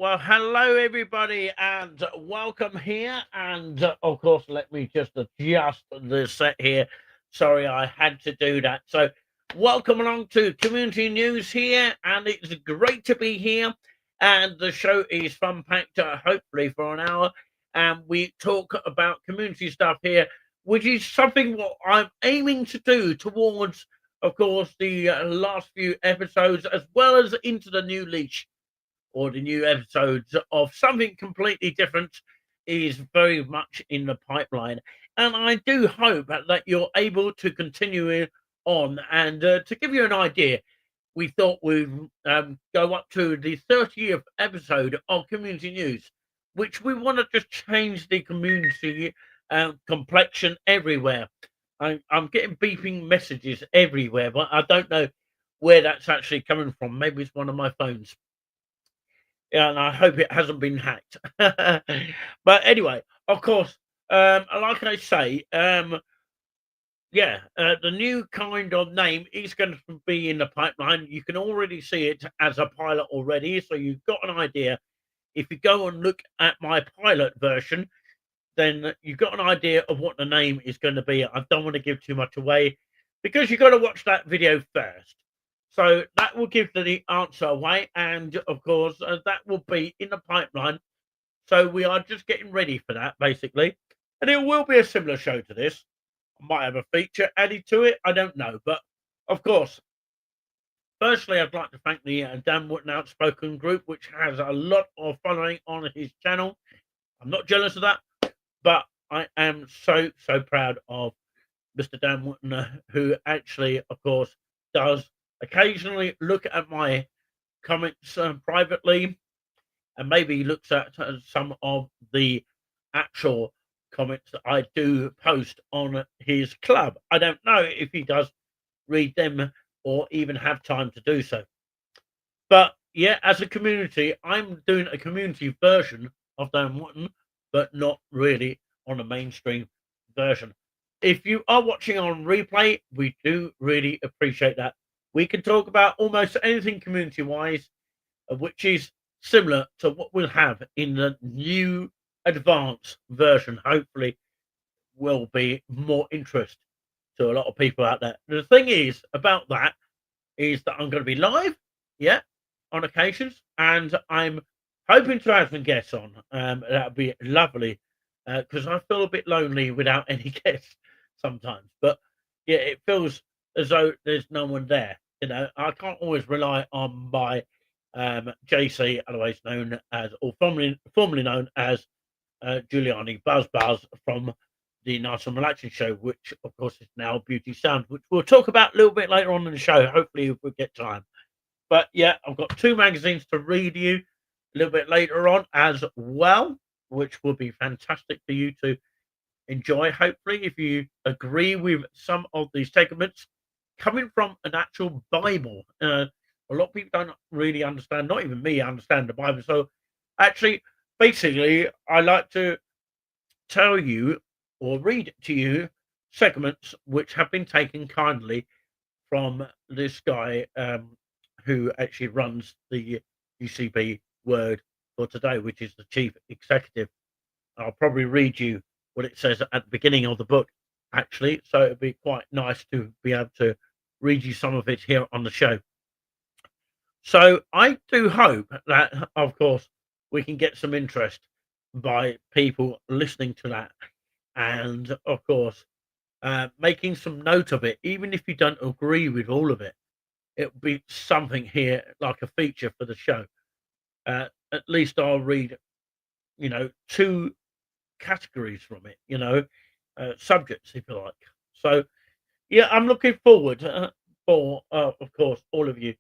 Well, hello everybody, and welcome here. And of course, let me just adjust the set here. Sorry, I had to do that. So, welcome along to Community News here, and it's great to be here. And the show is fun packed, hopefully for an hour. And we talk about community stuff here, which is something what I'm aiming to do towards, of course, the last few episodes, as well as into the new leash or the new episodes of something completely different is very much in the pipeline. And I do hope that you're able to continue it on. And to give you an idea, we thought we'd go up to the 30th episode of Community News, which we want to just change the community complexion everywhere. I'm getting beeping messages everywhere, but I don't know where that's actually coming from. Maybe it's one of my phones. Yeah, and I hope it hasn't been hacked. But anyway, of course, like I say, yeah, the new kind of name is going to be in the pipeline. You can already see it as a pilot already, so you've got an idea. If you go and look at my pilot version, then you've got an idea of what the name is going to be. I don't want to give too much away because you've got to watch that video first. So that will give the answer away. And of course, that will be in the pipeline. So we are just getting ready for that, basically. And it will be a similar show to this. I might have a feature added to it. I don't know. But of course, firstly, I'd like to thank the Dan Wooden Outspoken group, which has a lot of following on his channel. I'm not jealous of that, but I am so proud of Mr. Dan Wooten, who actually, of course, does occasionally look at my comments privately, and maybe he looks at some of the actual comments that I do post on his club. I don't know if he does read them or even have time to do so. But yeah, as a community, I'm doing a community version of Dan Wooten, but not really on a mainstream version. If you are watching on replay, we do really appreciate that. We can talk about almost anything community wise, which is similar to what we'll have in the new advanced version. Hopefully, will be more interest to a lot of people out there. The thing is about that is that I'm going to be live, yeah, on occasions, and I'm hoping to have some guests on. That'd be lovely because I feel a bit lonely without any guests sometimes. But yeah, it feels as though there's no one there. You know, I can't always rely on my JC, otherwise known as, or formerly known as Giuliani Buzz from the Nice and Relaxing Show, which of course is now Beauty Sound, which we'll talk about a little bit later on in the show, hopefully if we get time. But yeah, I've got two magazines to read you a little bit later on as well, which will be fantastic for you to enjoy. Hopefully, if you agree with some of these segments coming from an actual Bible. A lot of people don't really understand, not even me, understand the Bible. So actually, basically, I like to tell you or read to you segments which have been taken kindly from this guy who actually runs the UCB Word for Today, which is the chief executive. I'll probably read you what it says at the beginning of the book, actually. So it'd be quite nice to be able to read you some of it here on the show. So I do hope that, of course, we can get some interest by people listening to that. And of course, making some note of it, even if you don't agree with all of it, it'll be something here like a feature for the show. At least I'll read, two categories from it, subjects, if you like. So, yeah, I'm looking forward for, of course, all of you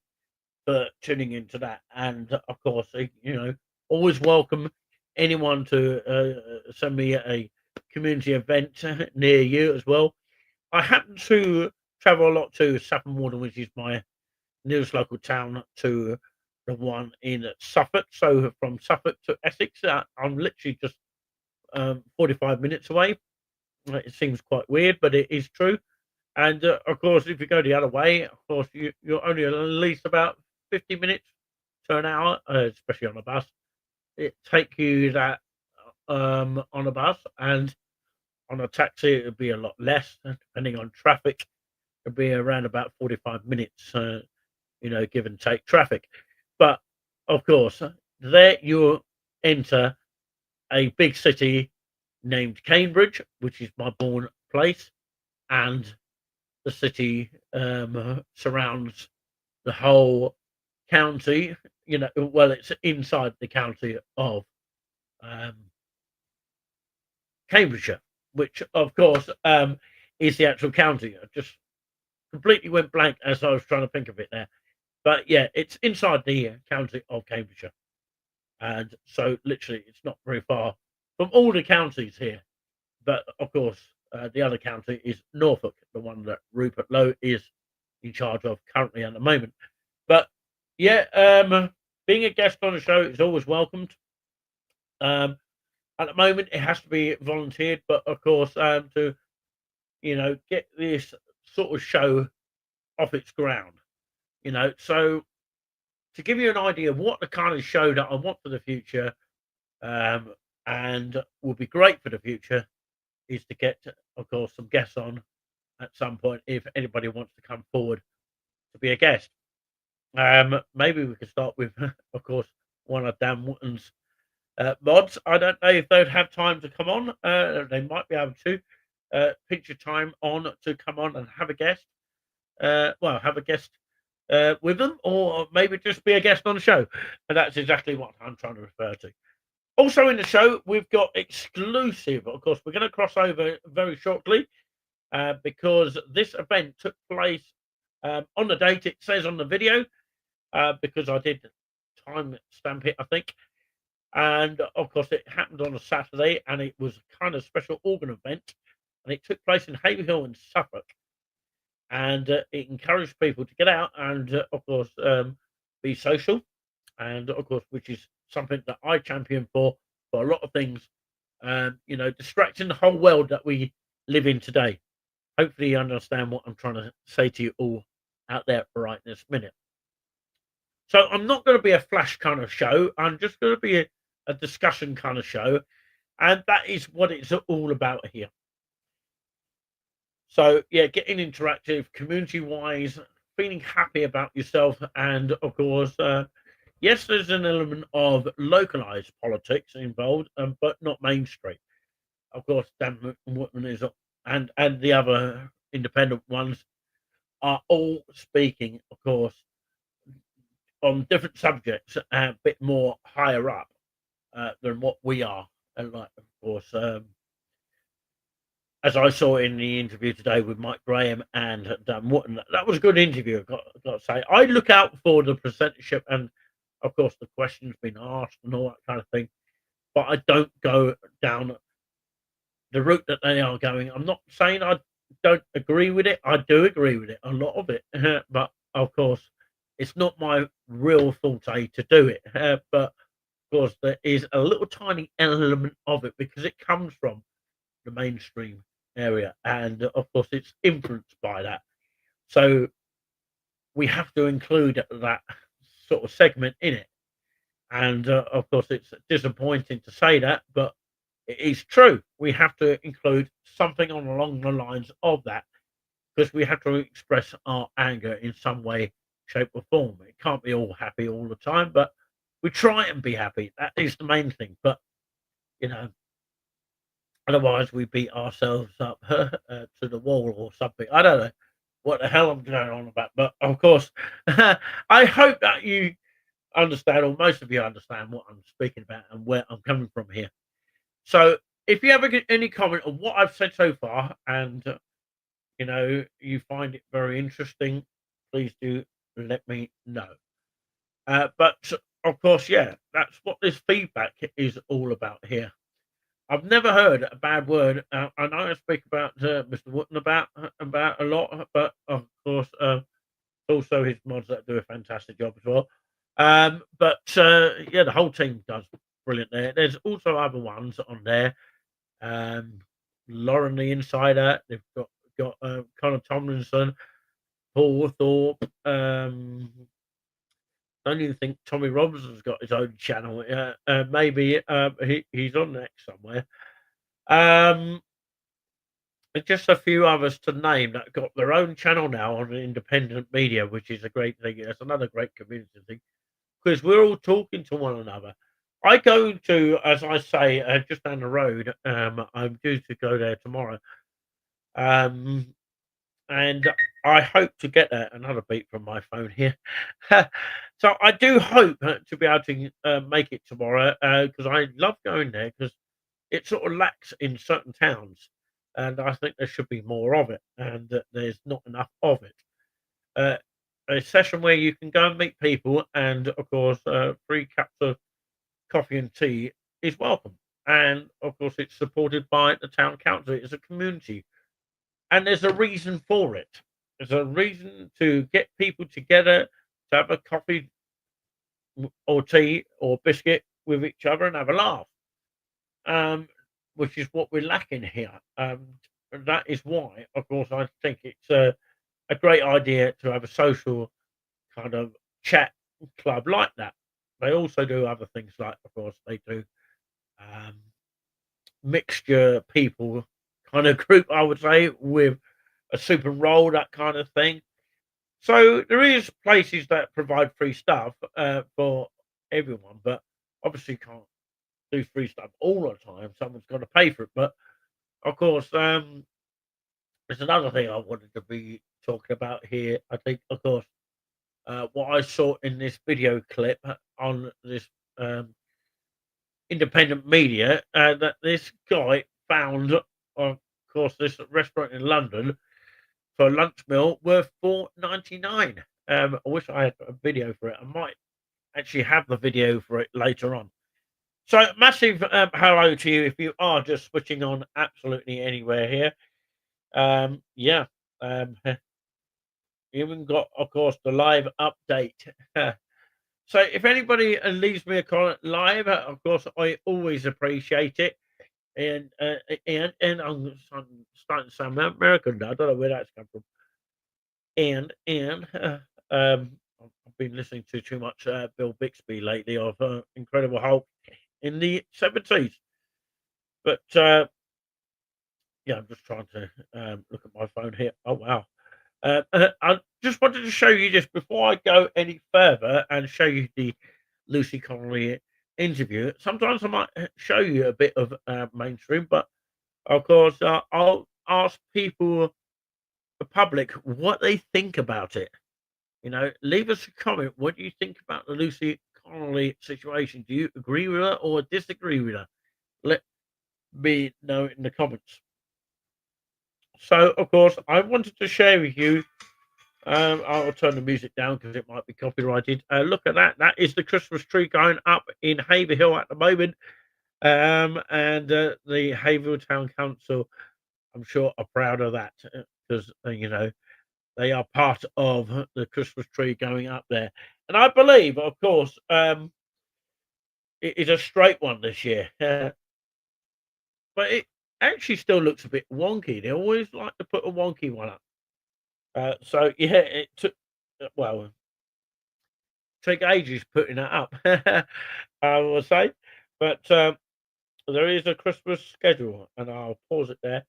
for tuning into that. And of course, always welcome anyone to send me a community event near you as well. I happen to travel a lot to Saffron Walden, which is my nearest local town, to the one in Suffolk. So from Suffolk to Essex, I'm literally just 45 minutes away. It seems quite weird, but it is true. And of course, if you go the other way, of course, you're only at least about 50 minutes to an hour, especially on a bus. it take you that on a bus, and on a taxi it would be a lot less, depending on traffic. It'd be around about 45 minutes, give and take traffic. But of course, there you enter a big city named Cambridge, which is my born place, and the city surrounds the whole county. Well, it's inside the county of um, Cambridgeshire, which of course is the actual county. I just completely went blank as I was trying to think of it there. But yeah, it's inside the county of Cambridgeshire. And so literally it's not very far from all the counties here. But of course, the other county is Norfolk, the one that Rupert Lowe is in charge of currently at the moment. But yeah, being a guest on the show is always welcomed. At the moment, it has to be volunteered, but of course, to get this sort of show off its ground, so to give you an idea of what the kind of show that I want for the future, and will be great for the future, is to get, of course, some guests on at some point if anybody wants to come forward to be a guest. Maybe we could start with, of course, one of Dan Wootton's mods. I don't know if they'd have time to come on. They might be able to picture time on to come on and have a guest. Have a guest with them, or maybe just be a guest on the show. And that's exactly what I'm trying to refer to. Also in the show, we've got exclusive. Of course, we're going to cross over very shortly because this event took place on the date it says on the video, because I did time stamp it, I think. And of course, it happened on a Saturday, and it was a kind of special organ event, and it took place in Haverhill in Suffolk. And it encouraged people to get out and, of course, be social, and of course, which is something that I champion for a lot of things. Distracting the whole world that we live in today. Hopefully, you understand what I'm trying to say to you all out there right this minute. So I'm not going to be a flash kind of show. I'm just going to be a discussion kind of show, and that is what it's all about here. So yeah, getting interactive, community wise, feeling happy about yourself, and of course, yes, there's an element of localized politics involved, but not mainstream. Of course, Dan Wootton is, and the other independent ones are all speaking, of course, on different subjects, a bit more higher up than what we are. And like, of course, as I saw in the interview today with Mike Graham and Dan Wootton, that was a good interview. I've got to say, I look out for the presentership and, of course, the questions being asked and all that kind of thing. But I don't go down the route that they are going. I'm not saying I don't agree with it. I do agree with it, a lot of it. But of course, it's not my real forte to do it. But of course, there is a little tiny element of it because it comes from the mainstream area, and of course, it's influenced by that. So we have to include that sort of segment in it. And of course, it's disappointing to say that, but it is true. We have to include something along the lines of that because we have to express our anger in some way, shape, or form. It can't be all happy all the time, but we try and be happy. That is the main thing. But otherwise we beat ourselves up to the wall or something. I don't know what the hell I'm going on about, but of course, I hope that you understand, or most of you understand, what I'm speaking about and where I'm coming from here. So if you ever get any comment on what I've said so far, and you find it very interesting, please do let me know. But of course, yeah, that's what this feedback is all about here. I've never heard a bad word. I know I speak about Mr. Wootton about a lot, but of course, also his mods that do a fantastic job as well. But yeah, the whole team does brilliant there. There's also other ones on there. Lauren the Insider. They've got Connor Tomlinson, Paul Thorpe. Those don't even think Tommy Robinson's got his own channel. Maybe he's on next somewhere. And just a few others to name that got their own channel now on independent media, which is a great thing. That's another great community thing because we're all talking to one another. I go to, as I say, just down the road. I'm due to go there tomorrow, and I hope to get another beat from my phone here. So I do hope to be able to make it tomorrow because I love going there because it sort of lacks in certain towns, and I think there should be more of it, and that there's not enough of it. Uh, a session where you can go and meet people, and of course, free cups of coffee and tea is welcome. And of course, it's supported by the town council. It's a community, and there's a reason for it. There's a reason to get people together to have a coffee or tea or biscuit with each other and have a laugh. Which is what we're lacking here. And that is why, of course, I think it's a great idea to have a social kind of chat club like that. They also do other things like, of course, they do um, mixture people kind of group, I would say, with a soup and roll, that kind of thing. So there is places that provide free stuff for everyone, but obviously can't do free stuff all the time. Someone's got to pay for it. But of course, there's another thing I wanted to be talking about here. I think, of course, what I saw in this video clip on this independent media that this guy found, of course, this restaurant in London for a lunch meal worth £4.99. I wish I had a video for it. I might actually have the video for it later on. So massive hello to you if you are just switching on absolutely anywhere here. Yeah, even got, of course, the live update. So if anybody leaves me a comment live, of course, I always appreciate it. And I'm starting to sound American now. I don't know where that's come from. And I've been listening to too much Bill Bixby lately of Incredible Hulk in the 70s. But yeah, I'm just trying to look at my phone here. Oh wow! I just wanted to show you this before I go any further and show you the Lucy Connolly interview. Sometimes I might show you a bit of mainstream, but of course I'll ask people, the public, what they think about it. You know, leave us a comment. What do you think about the Lucy Connolly situation? Do you agree with her or disagree with her? Let me know in the comments. So, of course, I wanted to share with you. I'll turn the music down because it might be copyrighted. Look at that. That is the Christmas tree going up in Haverhill at the moment. And the Haverhill Town Council, I'm sure, are proud of that because, you know, they are part of the Christmas tree going up there. And I believe, of course, it is a straight one this year. But it actually still looks a bit wonky. They always like to put a wonky one up. So yeah, it took take ages putting that up. I will say, but there is a Christmas schedule, and I'll pause it there.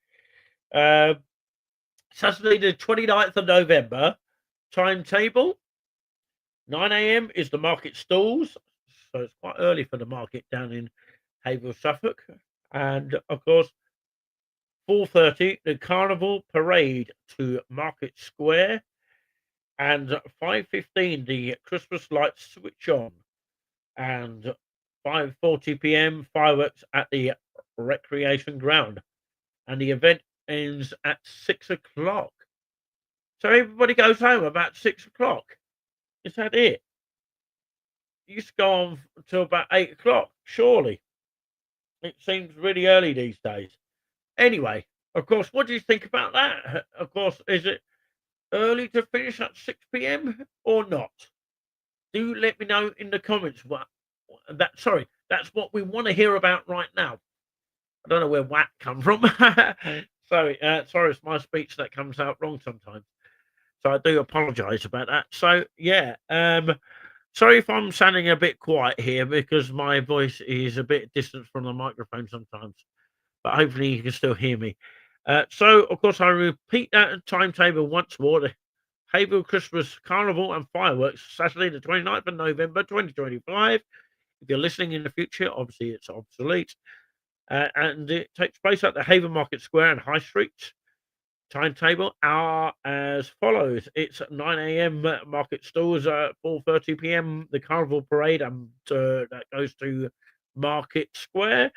Saturday the 29th of November, timetable 9 a.m. is the market stalls, so it's quite early for the market down in Haverhill, Suffolk, and of course 4:30 the carnival parade to Market Square, and 5:15 the Christmas lights switch on, and 5:40 p.m. fireworks at the recreation ground, and the event ends at 6 o'clock. So everybody goes home about 6 o'clock. Is that it? It used to go on until about 8 o'clock. Surely, it seems really early these days. Anyway, of course, what do you think about that? Of course, is it early to finish at 6 p.m. or not? Do let me know in the comments. That's what we want to hear about right now. I don't know where whack come from. Sorry, it's my speech that comes out wrong sometimes. So I do apologise about that. So yeah, Sorry if I'm sounding a bit quiet here because my voice is a bit distant from the microphone sometimes, but hopefully you can still hear me. So, of course, I repeat that timetable once more. The Haverhill Christmas Carnival and Fireworks, Saturday, the 29th of November, 2025. If you're listening in the future, obviously it's obsolete. And it takes place at the Haven Market Square and High Street. Timetable are as follows. It's at 9 a.m. Market stalls at 4:30 p.m. The Carnival Parade and that goes to Market Square.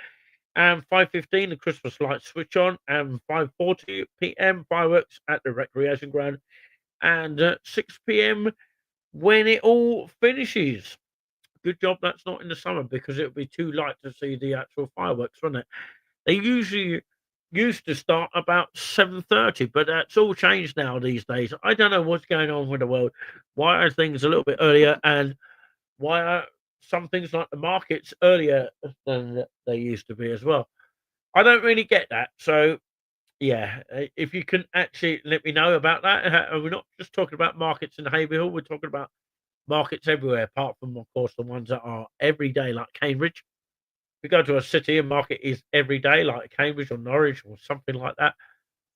And 5:15 the Christmas lights switch on. And 5:40 p.m. fireworks at the Recreation Ground. And 6 p.m. when it all finishes. Good job that's not in the summer because it would be too light to see the actual fireworks, wouldn't it? They usually used to start about 7:30, but that's all changed now these days. I don't know what's going on with the world. Why are things a little bit earlier, and why are some things like the markets earlier than they used to be as well? I don't really get that. So yeah, if you can actually let me know about that. We're not just talking about markets in Haverhill. We're talking about markets everywhere, apart from, of course, the ones that are every day, like Cambridge. If you go to a city and market is every day, like Cambridge or Norwich or something like that,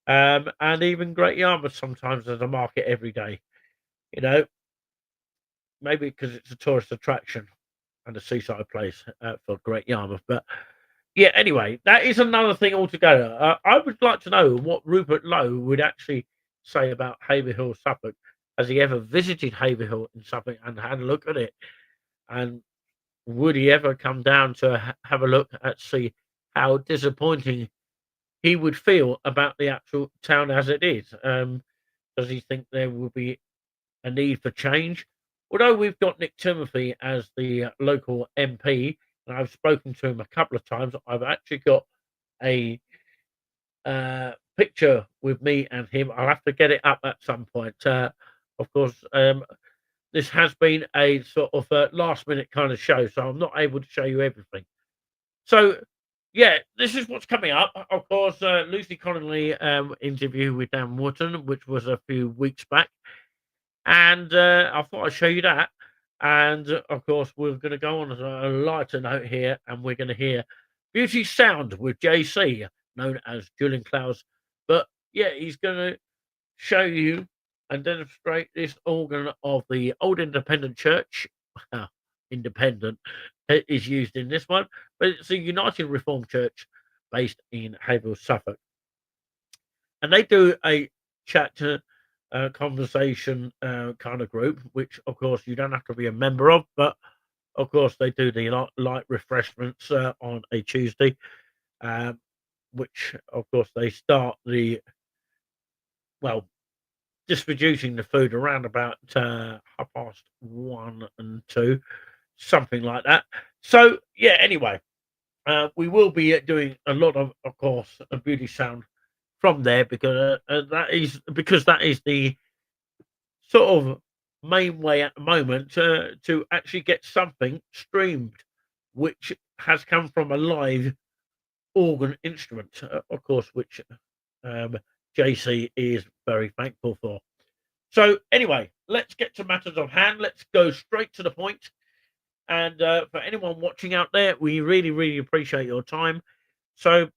and even Great Yarmouth sometimes there's a market every day. You know, maybe because it's a tourist attraction and a seaside place for Great Yarmouth. But yeah, anyway, that is another thing altogether. I would like to know what Rupert Lowe would actually say about Haverhill, Suffolk. Has he ever visited Haverhill in Suffolk and had a look at it? And would he ever come down to have a look at see how disappointing he would feel about the actual town as it is? Does he think there will be a need for change? Although we've got Nick Timothy as the local MP, and I've spoken to him a couple of times, I've actually got a picture with me and him. I'll have to get it up at some point. Of course, this has been a sort of last minute kind of show, so I'm not able to show you everything. So, yeah, this is what's coming up. Of course, Lucy Connolly interview with Dan Wharton, which was a few weeks back. And I thought I'd show you that. And of course, we're going to go on a lighter note here, and we're going to hear Beauty Sound with JC, known as Julian Klaus. But yeah, he's going to show you and demonstrate this organ of the Old Independent Church. Independent is used in this one, but it's a United Reformed Church based in Haverhill, Suffolk. And they do a chat conversation kind of group, which of course you don't have to be a member of, but of course they do the light refreshments on a Tuesday, which of course they start the well distributing the food around about 1:30 and 2, something like that. So yeah, anyway, we will be doing a lot of course, a beauty sound from there because that is the sort of main way at the moment to actually get something streamed, which has come from a live organ instrument, of course, which um, JC is very thankful for. So, anyway, let's get to matters of hand. Let's go straight to the point. And for anyone watching out there, we really, really appreciate your time. So,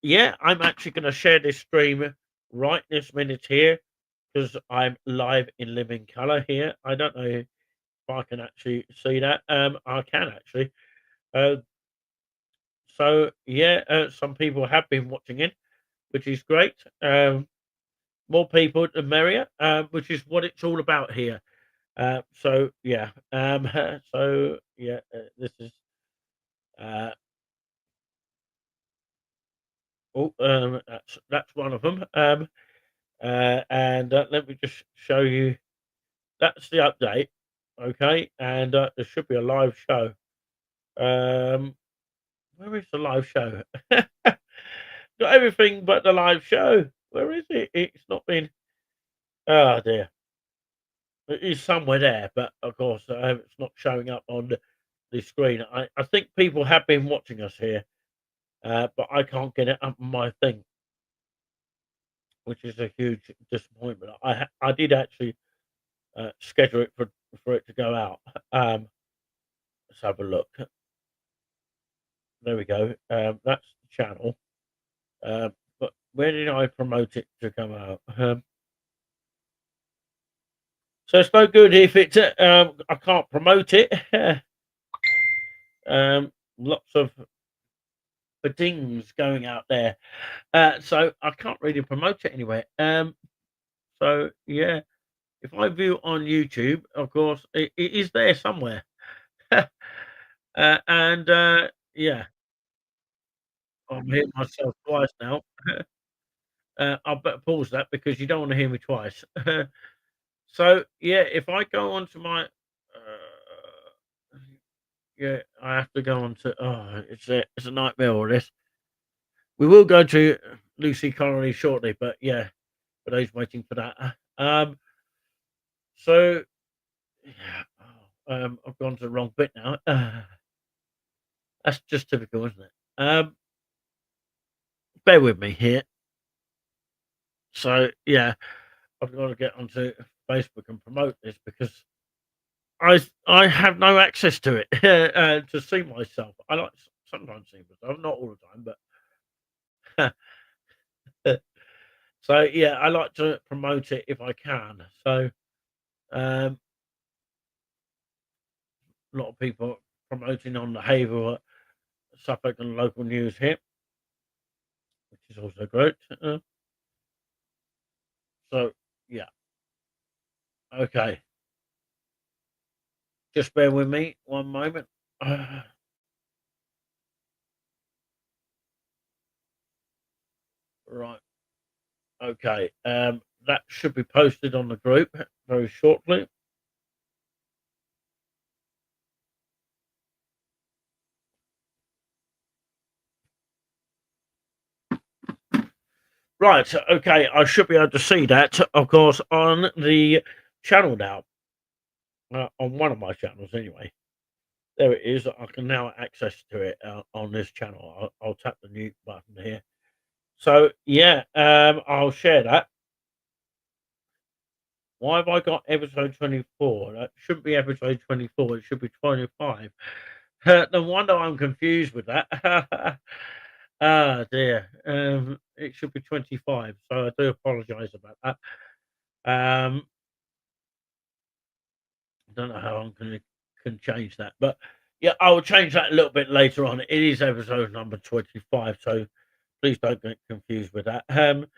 yeah, I'm actually going to share this stream right this minute here because I'm live in living color here. I don't know if I can actually see that. I can actually. Uh, so yeah, some people have been watching it, which is great. More people, the merrier, which is what it's all about here. So yeah, so yeah, this is. Uh, that's one of them. And let me just show you. That's the update. Okay, and there should be a live show. Um, where is the live show? Got everything but the live show. Where is it? It's not been. Oh dear. It is somewhere there, but of course it's not showing up on the screen. I think people have been watching us here, but I can't get it up on my thing, which is a huge disappointment. I did actually schedule it for it to go out. Let's have a look. There we go. That's the channel. But where did I promote it to come out? So it's no good if it's I can't promote it. Lots of dings going out there. So I can't really promote it anywhere. So yeah, if I view on YouTube, of course, it is there somewhere. And yeah, I'm hitting myself twice now. I better pause that because you don't want to hear me twice. So yeah, if I go onto my, yeah, I have to go on to. Oh, it's a nightmare all this. We will go to Lucy Connolly shortly, but yeah, for those waiting for that. So yeah, I've gone to the wrong bit now. That's just typical, isn't it? Bear with me here. So yeah, I've got to get onto Facebook and promote this because I have no access to it to see myself. I like sometimes see myself, not all the time, but so yeah, I like to promote it if I can. So a lot of people promoting on the Haver, Suffolk, and local news here, which is also great. So yeah, okay. Just bear with me one moment. Right. Okay. That should be posted on the group very shortly. Right. Okay. I should be able to see that, of course, on the channel now. On one of my channels, anyway. There it is. I can now access to it on this channel. I'll tap the new button here. So yeah, I'll share that. Why have I got episode 24? That shouldn't be episode 24. It should be 25. No wonder I'm confused with that. Ah dear. It should be 25. So I do apologise about that. I don't know how I'm can change that, but yeah, I will change that a little bit later on. It is episode number 25, so please don't get confused with that. And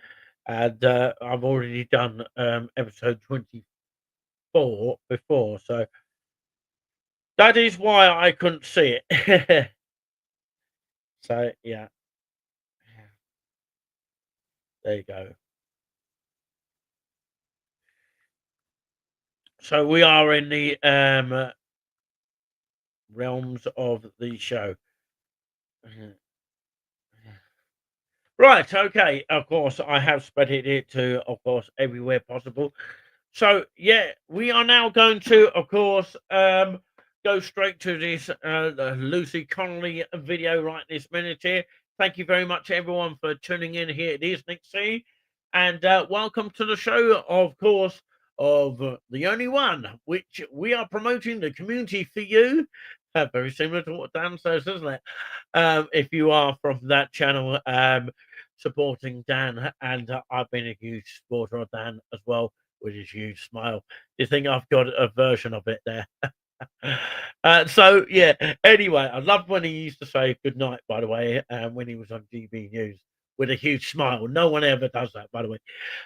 I've already done episode 24 before, so that is why I couldn't see it. So yeah, there you go. So we are in the realms of the show. Right, okay. Of course, I have spread it to, of course, everywhere possible. So yeah, we are now going to, of course, go straight to this the Lucy Connolly video right this minute here. Thank you very much, everyone, for tuning in here. It is Nick C, and welcome to the show, of course, of the only one which we are promoting the community for you. Very similar to what Dan says, isn't it? If you are from that channel, supporting Dan, and I've been a huge supporter of Dan as well with his huge smile. You think I've got a version of it there? So yeah. Anyway, I loved when he used to say good night. By the way, when he was on GB News with a huge smile. No one ever does that. By the way,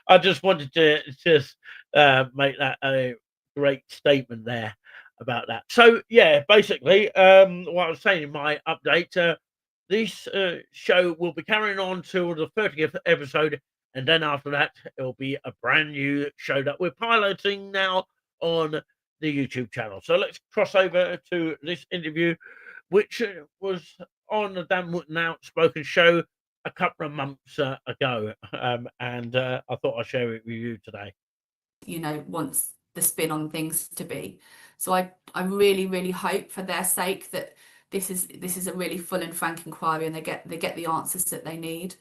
I just wanted to just make that a great statement there about that. So yeah, basically, what I was saying in my update, this show will be carrying on till the 30th episode, and then after that, it'll be a brand new show that we're piloting now on the YouTube channel. So let's cross over to this interview, which was on the Dan Wootton Outspoken show a couple of months ago, and I thought I'd share it with you today. Wants the spin on things to be. So I really, really hope for their sake that this is a really full and frank inquiry, and they get the answers that they need.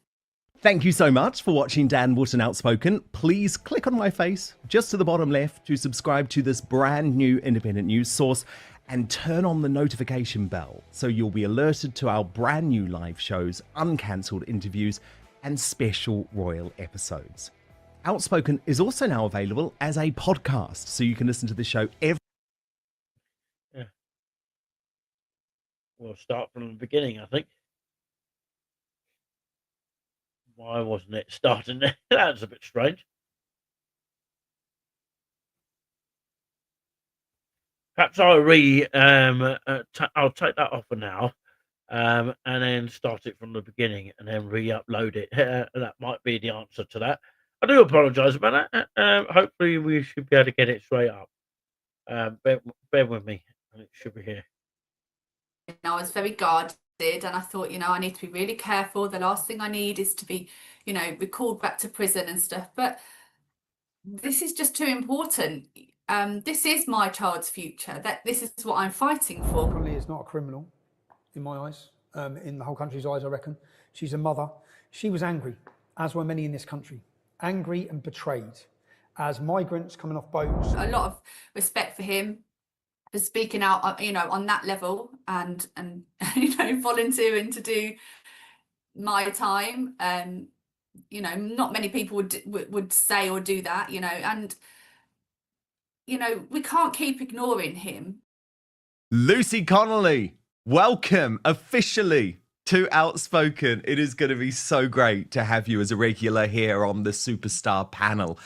Thank you so much for watching Dan Wootton Outspoken. Please click on my face just to the bottom left to subscribe to this brand new independent news source and turn on the notification bell so you'll be alerted to our brand new live shows, uncancelled interviews, and special royal episodes. Outspoken is also now available as a podcast, so you can listen to the show every. We'll start from the beginning, I think. Why wasn't it starting there? That's a bit strange. Perhaps I'll I'll take that off for now, and then start it from the beginning, and then re-upload it. That might be the answer to that. I do apologise about that. Hopefully, we should be able to get it straight up. Bear with me. It should be here. I was very guarded, and I thought, I need to be really careful. The last thing I need is to be, recalled back to prison and stuff. But this is just too important. This is my child's future. This is what I'm fighting for. Currently, is not a criminal in my eyes, in the whole country's eyes, I reckon. She's a mother. She was angry, as were many in this country, angry and betrayed as migrants coming off boats. A lot of respect for him for speaking out, on that level and volunteering to do my time. Not many people would say or do that, and we can't keep ignoring him. Lucy Connolly, welcome officially to Outspoken. It is going to be so great to have you as a regular here on the Superstar panel.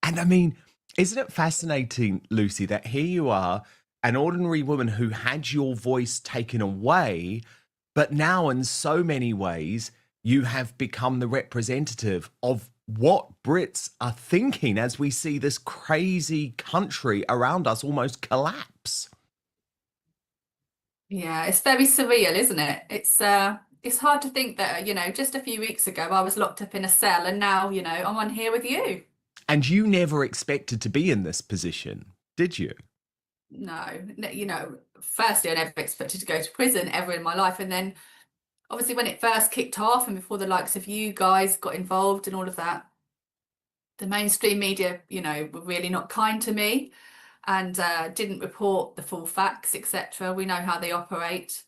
And I mean, isn't it fascinating, Lucy, that here you are, an ordinary woman who had your voice taken away, but now in so many ways, you have become the representative of what Brits are thinking as we see this crazy country around us almost collapse. Yeah, it's very surreal, isn't it? It's hard to think that, just a few weeks ago I was locked up in a cell, and now, I'm on here with you. And you never expected to be in this position, did you? No, firstly, I never expected to go to prison ever in my life. And then obviously when it first kicked off and before the likes of you guys got involved and all of that, the mainstream media, were really not kind to me and didn't report the full facts, etc. We know how they operate.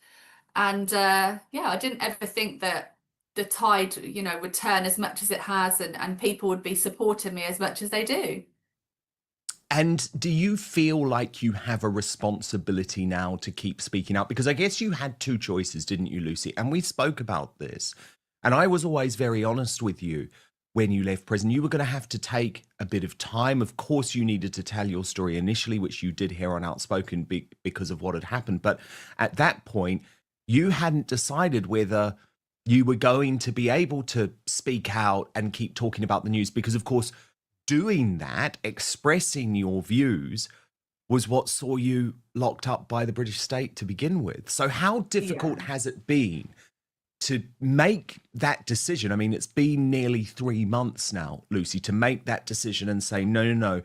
And I didn't ever think that the tide, would turn as much as it has, and people would be supporting me as much as they do. And do you feel like you have a responsibility now to keep speaking out? Because I guess you had two choices, didn't you, Lucy? And we spoke about this. And I was always very honest with you when you left prison. You were going to have to take a bit of time. Of course, you needed to tell your story initially, which you did here on Outspoken because of what had happened. But at that point, you hadn't decided whether you were going to be able to speak out and keep talking about the news. Because, of course, doing that, expressing your views, was what saw you locked up by the British state to begin with. So how difficult has it been to make that decision? I mean, it's been nearly 3 months now, Lucy, to make that decision and say, no,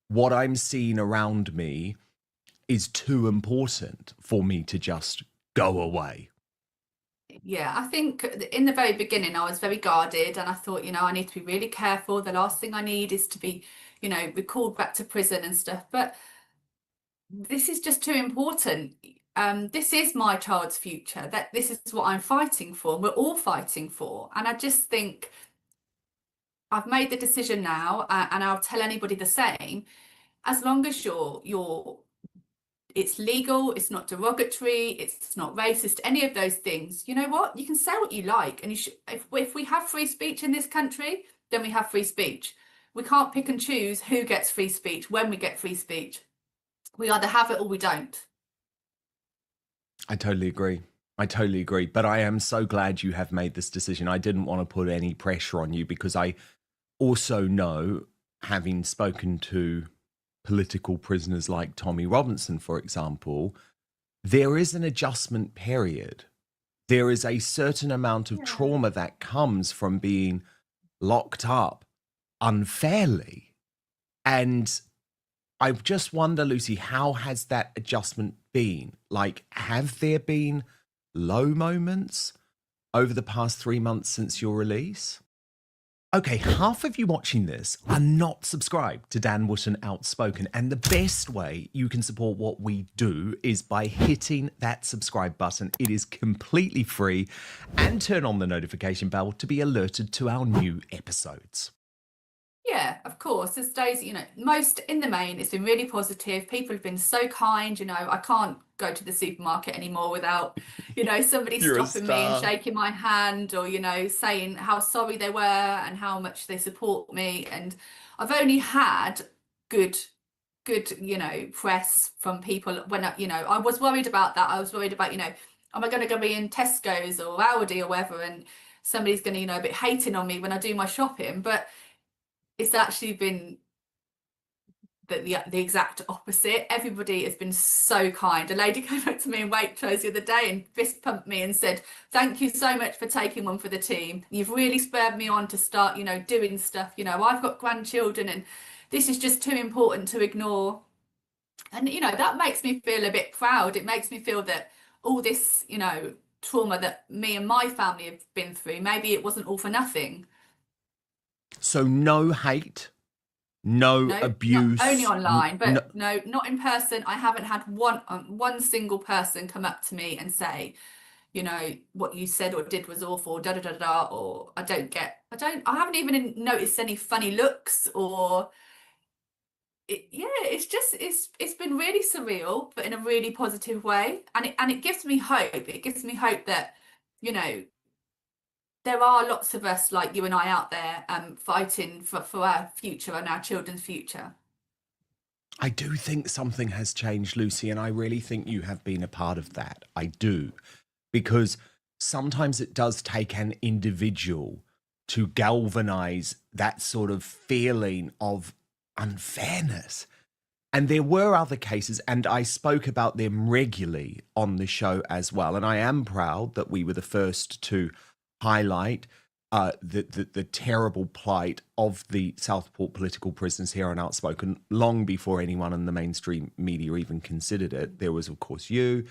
what I'm seeing around me is too important for me to just go away. Yeah, I think in the very beginning, I was very guarded, and I thought, I need to be really careful. The last thing I need is to be, recalled back to prison and stuff. But this is just too important. This is my child's future. This is what I'm fighting for. We're all fighting for. And I just think I've made the decision now, and I'll tell anybody the same. As long as it's legal, it's not derogatory, it's not racist, any of those things. You know what? You can say what you like, and if we have free speech in this country, then we have free speech. We can't pick and choose who gets free speech, when we get free speech. We either have it or we don't. I totally agree. But I am so glad you have made this decision. I didn't want to put any pressure on you because I also know, having spoken to political prisoners like Tommy Robinson, for example, there is an adjustment period. There is a certain amount of trauma that comes from being locked up unfairly. And I just wonder, Lucy, how has that adjustment been? Like, have there been low moments over the past 3 months since your release? Okay, half of you watching this are not subscribed to Dan Wootton Outspoken, and the best way you can support what we do is by hitting that subscribe button. It is completely free, and turn on the notification bell to be alerted to our new episodes. Yeah, of course. There's days, most in the main, it's been really positive. People have been so kind. I can't go to the supermarket anymore without, somebody You're a stopping me and star. shaking my hand, or, saying how sorry they were and how much they support me. And I've only had good, press from people when, I was worried about that. I was worried about, am I going to go be in Tesco's or Aldi or whatever, and somebody's going to, a bit hating on me when I do my shopping. But it's actually been the exact opposite. Everybody has been so kind. A lady came up to me in Waitrose the other day and fist pumped me and said, "Thank you so much for taking one for the team. You've really spurred me on to start, doing stuff. I've got grandchildren and this is just too important to ignore." And, that makes me feel a bit proud. It makes me feel that all this, trauma that me and my family have been through, maybe it wasn't all for nothing. So no hate, no abuse. Only online, but no, not in person. I haven't had one single person come up to me and say, what you said or did was awful, da da da da, or I haven't even noticed any funny looks or it's been really surreal, but in a really positive way. And it gives me hope. It gives me hope that, there are lots of us like you and I out there fighting for our future and our children's future. I do think something has changed, Lucy, and I really think you have been a part of that. I do. Because sometimes it does take an individual to galvanize that sort of feeling of unfairness. And there were other cases, and I spoke about them regularly on the show as well. And I am proud that we were the first to highlight the terrible plight of the Southport political prisoners here on Outspoken long before anyone in the mainstream media even considered it. There was, of course, you,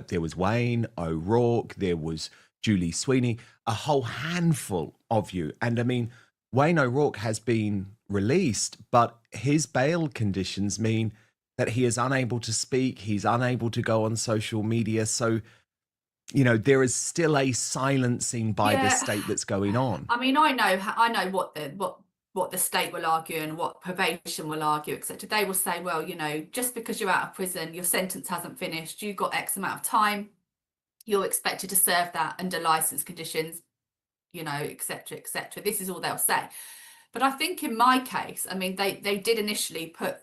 there was Wayne O'Rourke, there was Julie Sweeney, a whole handful of you. And I mean, Wayne O'Rourke has been released, but his bail conditions mean that he is unable to speak, he's unable to go on social media. So there is still a silencing by the state that's going on. I mean, I know what the state will argue and what probation will argue, etc. They will say, well, just because you're out of prison, your sentence hasn't finished, you've got X amount of time, you're expected to serve that under license conditions, etc., etc. This is all they'll say. But I think in my case, I mean, they did initially put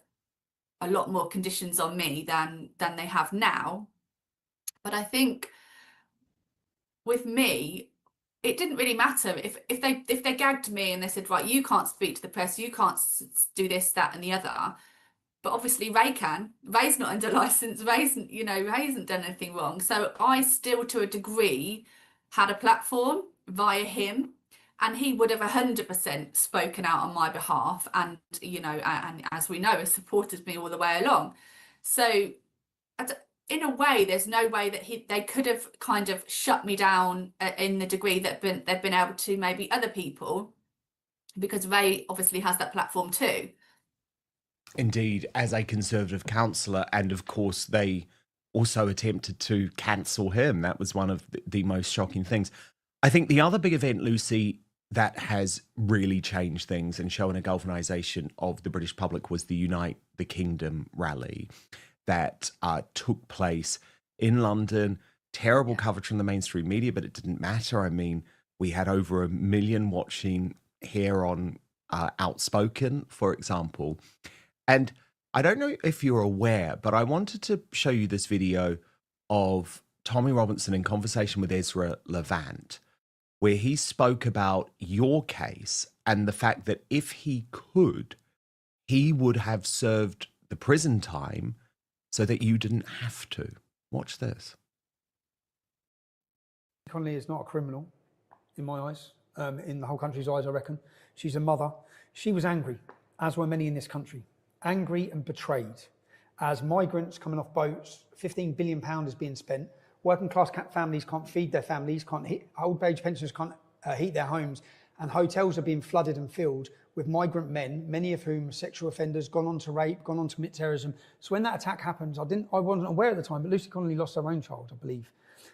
a lot more conditions on me than they have now. But I think with me, it didn't really matter if they gagged me and they said, right, you can't speak to the press, you can't do this, that, and the other. But obviously Ray can. Ray's not under license. Ray hasn't done anything wrong. So I still, to a degree, had a platform via him, and he would have 100% spoken out on my behalf. And and as we know, has supported me all the way along. So in a way, there's no way that they could have kind of shut me down in the degree that they've been able to maybe other people, because Ray obviously has that platform too. Indeed, as a Conservative councillor, and of course they also attempted to cancel him. That was one of the most shocking things. I think the other big event, Lucy, that has really changed things and shown a galvanisation of the British public was the Unite the Kingdom rally that took place in London. Terrible coverage from the mainstream media, but it didn't matter. I mean, we had over 1 million watching here on Outspoken, for example. And I don't know if you're aware, but I wanted to show you this video of Tommy Robinson in conversation with Ezra Levant, where he spoke about your case and the fact that if he could, he would have served the prison time so that you didn't have to. Watch this. Connolly is not a criminal in my eyes, in the whole country's eyes, I reckon. She's a mother. She was angry, as were many in this country, angry and betrayed. As migrants coming off boats, £15 billion is being spent. Working class families can't feed their families, old age pensioners can't heat their homes. and hotels are being flooded and filled with migrant men, many of whom are sexual offenders, gone on to rape, gone on to commit terrorism. So when that attack happens, I wasn't aware at the time, but Lucy Connolly lost her own child, I believe.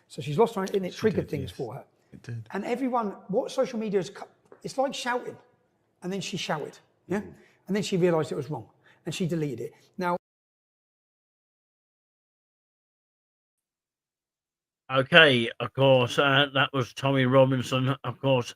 So she's lost her own, and it triggered things for her. It did. And everyone, what social media is, it's like shouting. And then she shouted, yeah? And then she realised it was wrong, and she deleted it. Now, Okay, of course, that was Tommy Robinson, of course,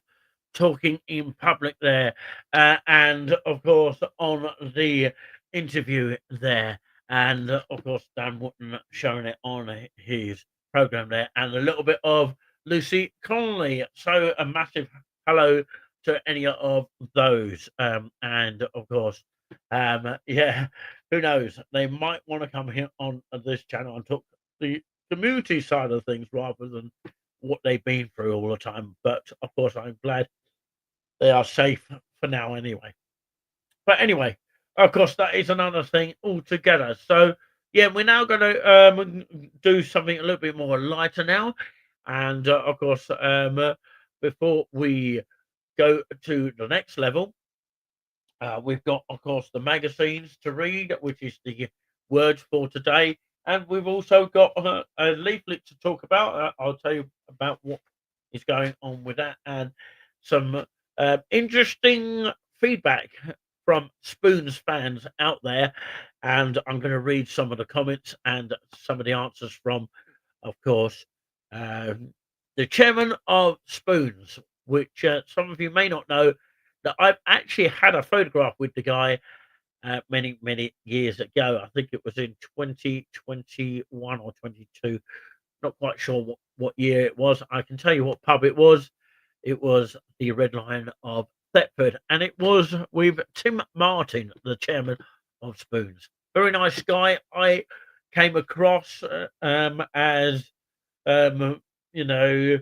talking in public there, and of course on the interview there, and of course Dan Wootton showing it on his program there, and a little bit of Lucy Connolly. So a massive hello to any of those, and of course, yeah, who knows? They might want to come here on this channel and talk the community side of things rather than what they've been through all the time. But of course, I'm glad they are safe for now anyway. But anyway, of course, that is another thing altogether. So yeah, we're now going to do something a little bit more lighter now. And of course, before we go to the next level, we've got, of course, the magazines to read, which is the words for today. And we've also got a leaflet to talk about. I'll tell you about what is going on with that, and some interesting feedback from Spoons fans out there. And I'm going to read some of the comments and some of the answers from, of course, the chairman of Spoons, which some of you may not know, that I've actually had a photograph with the guy many years ago. I think it was in 2021 or 22. Not quite sure what year it was. I can tell you what pub it was. It was the Red Lion of Thetford, and it was with Tim Martin, the chairman of Spoons. Very nice guy. I came across as you know,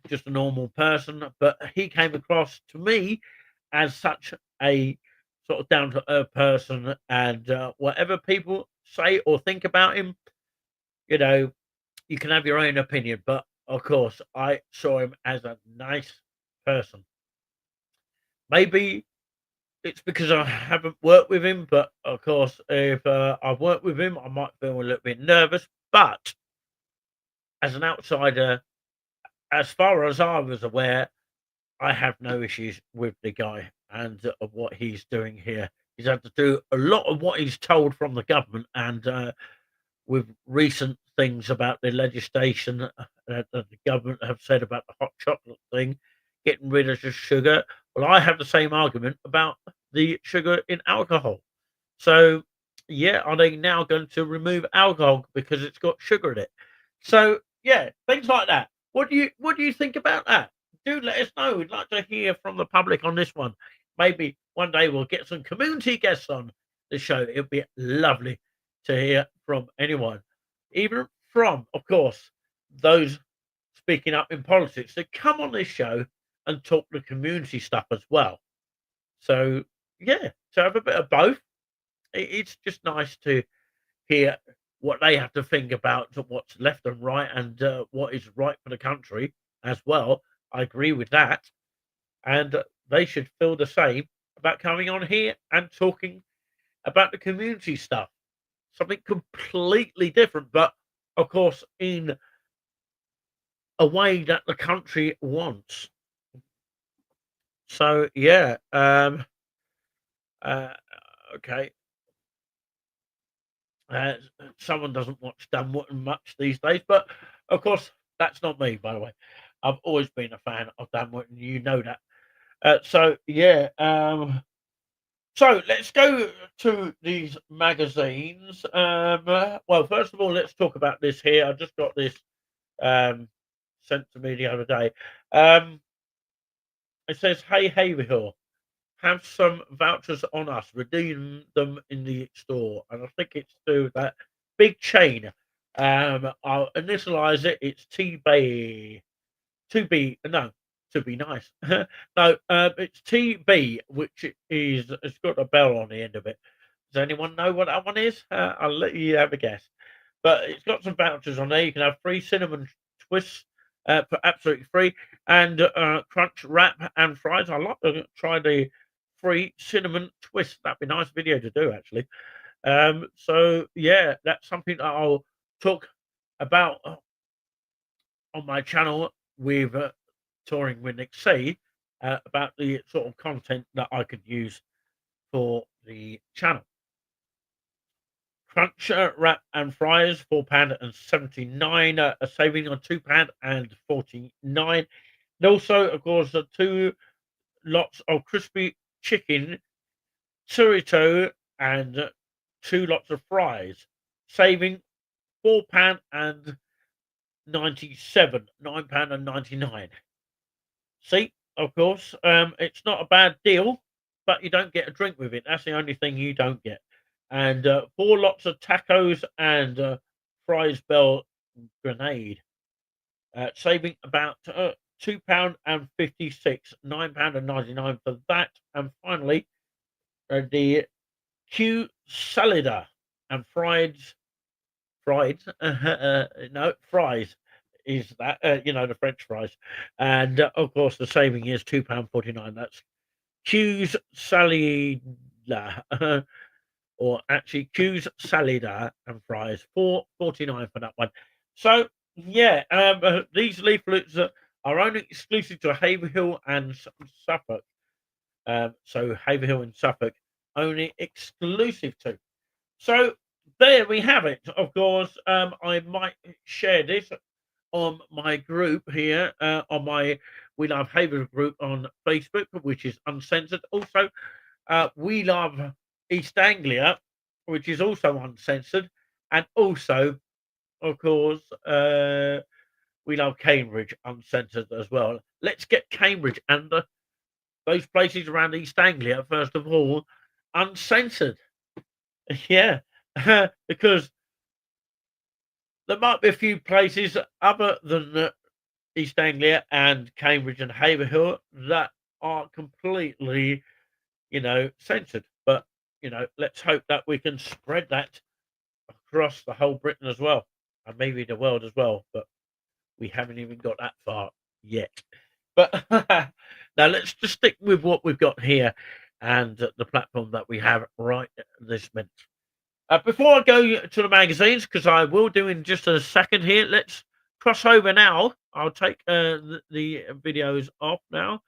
just a normal person, but he came across to me as such a sort of down to earth person, and whatever people say or think about him, you know, you can have your own opinion, but of course, I saw him as a nice person. Maybe it's because I haven't worked with him, but of course, if I've worked with him, I might feel a little bit nervous. But as an outsider, as far as I was aware, I have no issues with the guy and of what he's doing here. He's had to do a lot of what he's told from the government, and with recent things about the legislation that the government have said about the hot chocolate thing, getting rid of the sugar. Well, I have the same argument about the sugar in alcohol. So, yeah, are they now going to remove alcohol because it's got sugar in it? So, yeah, things like that. What do you think about that? Do let us know. We'd like to hear from the public on this one. Maybe one day we'll get some community guests on the show. It'd be lovely to hear from anyone, even from, of course, those speaking up in politics, that come on this show and talk the community stuff as well. So, yeah, to have a bit of both. It's just nice to hear what they have to think about what's left and right, and what is right for the country as well. I agree with that. And they should feel the same about coming on here and talking about the community stuff. Something completely different, but of course, in a way that the country wants. So, yeah. Okay. Someone doesn't watch Dan Wootton much these days, but of course, that's not me, by the way. I've always been a fan of Dan Wootton, you know that. So, yeah. So let's go to these magazines. Well, first of all, let's talk about this here. I just got this sent to me the other day. It says, "Hey, Haverhill, have some vouchers on us. Redeem them in the store." And I think it's to that big chain. I'll initialize it. It's TB. No, to be nice. No, it's TB, which is, it's got a bell on the end of it. Does anyone know what that one is? I'll let you have a guess. But it's got some vouchers on there. You can have free cinnamon twists, for absolutely free. And crunch wrap and fries. I like to try the free cinnamon twist. That'd be a nice video to do, actually. So yeah, that's something that I'll talk about on my channel with touring with Nick C, about the sort of content that I could use for the channel. Crunch wrap and fries, £4.79, a saving on £2.49. And also, of course, 2 lots of crispy chicken chorizo and 2 lots of fries, saving £4.97, £9.99. See, of course, it's not a bad deal, but you don't get a drink with it. That's the only thing you don't get. And 4 lots of tacos and fries bell grenade, saving about £2.56, £9.99 for that. And finally, the Q salada and fries is that, the French fries. And of course, the saving is £2.49. That's Q's salada, or actually Q's salada and fries, £4.49 for that one. So yeah, these leaflets are only exclusive to Haverhill and Suffolk. So Haverhill and Suffolk only exclusive to. So there we have it. Of course, I might share this on my group here, on my We Love Haverhill group on Facebook, which is uncensored. Also, We Love East Anglia, which is also uncensored. And also, of course, We Love Cambridge, uncensored as well. Let's get Cambridge and those places around East Anglia, first of all, uncensored. Yeah, because there might be a few places other than East Anglia and Cambridge and Haverhill that are completely, censored. But, let's hope that we can spread that across the whole Britain as well, and maybe the world as well. But we haven't even got that far yet. But now let's just stick with what we've got here and the platform that we have right this minute. Before I go to the magazines, because I will do in just a second here, let's cross over now. I'll take the videos off now.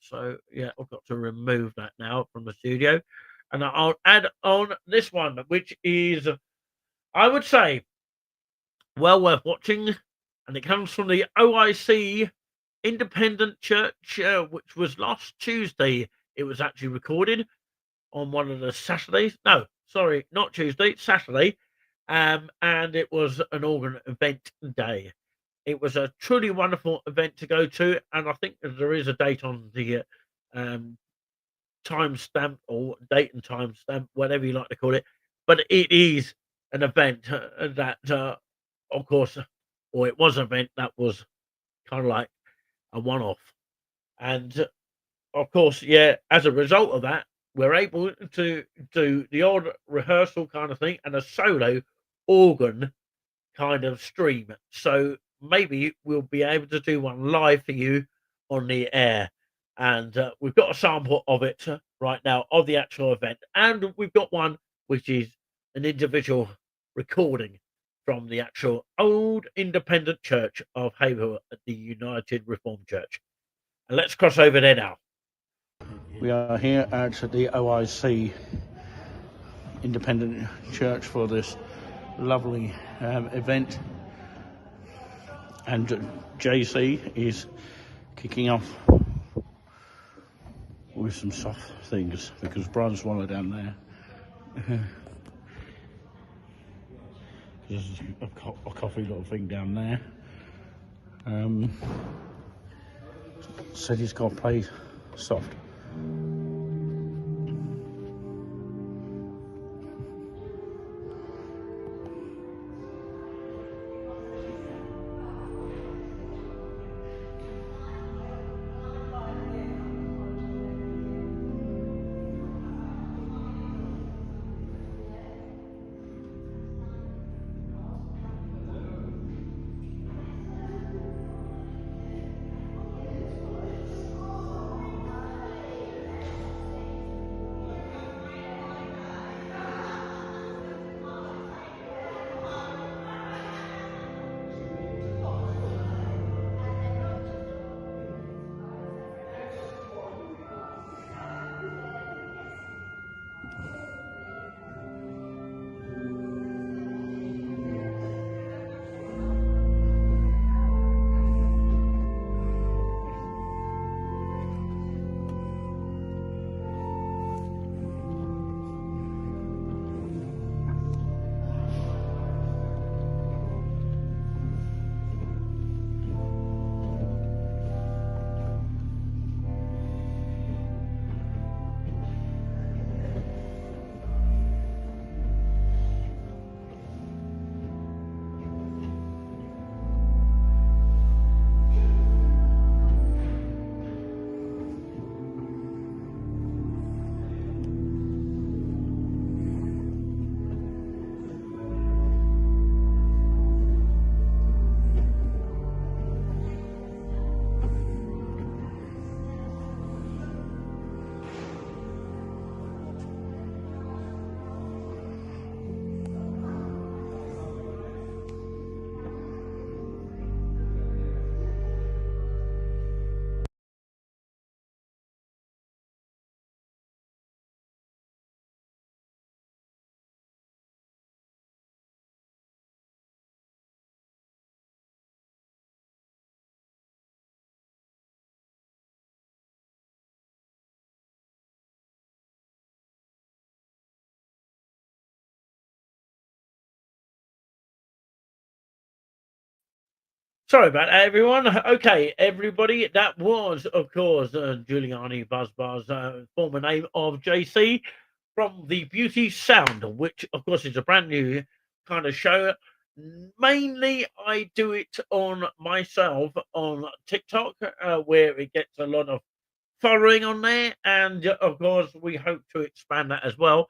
So yeah, I've got to remove that now from the studio, and I'll add on this one, which is, I would say, well worth watching, and it comes from the OIC Independent Church, which was last Tuesday. It was actually recorded on one of the Saturdays. No, sorry, not Tuesday, Saturday. And it was an organ event day. It was a truly wonderful event to go to, and I think there is a date on the timestamp, or date and timestamp, whatever you like to call it. But it is an event that, of course, or it was an event that was kind of like a one-off. And of course, yeah, as a result of that, we're able to do the odd rehearsal kind of thing and a solo organ kind of stream. So maybe we'll be able to do one live for you on the air. And we've got a sample of it right now, of the actual event. And we've got one which is an individual recording from the actual Old Independent Church of Haverhill at the United Reformed Church. And let's cross over there now. We are here at the OIC Independent Church for this lovely event, and JC is kicking off with some soft things because Brian's swallowed down there. There's a coffee little thing down there. Said he's got to play soft. Sorry about that, everyone. Okay, everybody, that was, of course, Giuliani Buzzbars, former name of JC, from the Beauty Sound, which, of course, is a brand new kind of show. Mainly, I do it on myself on TikTok, where it gets a lot of following on there. And, of course, we hope to expand that as well.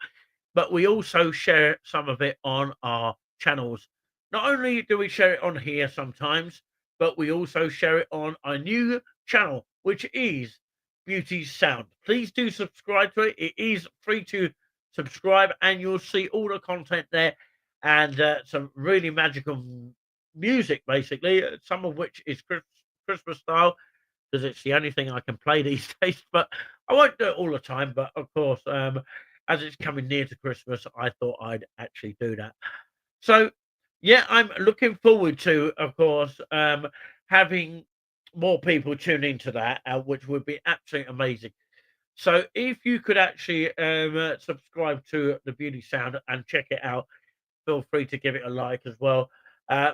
But we also share some of it on our channels. Not only do we share it on here sometimes, but we also share it on our new channel, which is Beauty Sound. Please do subscribe to it. It is free to subscribe, and you'll see all the content there, and some really magical music, basically, some of which is Christmas style, because it's the only thing I can play these days. But I won't do it all the time. But of course, as it's coming near to Christmas, I thought I'd actually do that. So, yeah, I'm looking forward to, of course, having more people tune into that, which would be absolutely amazing. So, if you could actually subscribe to the Beauty Sound and check it out, feel free to give it a like as well.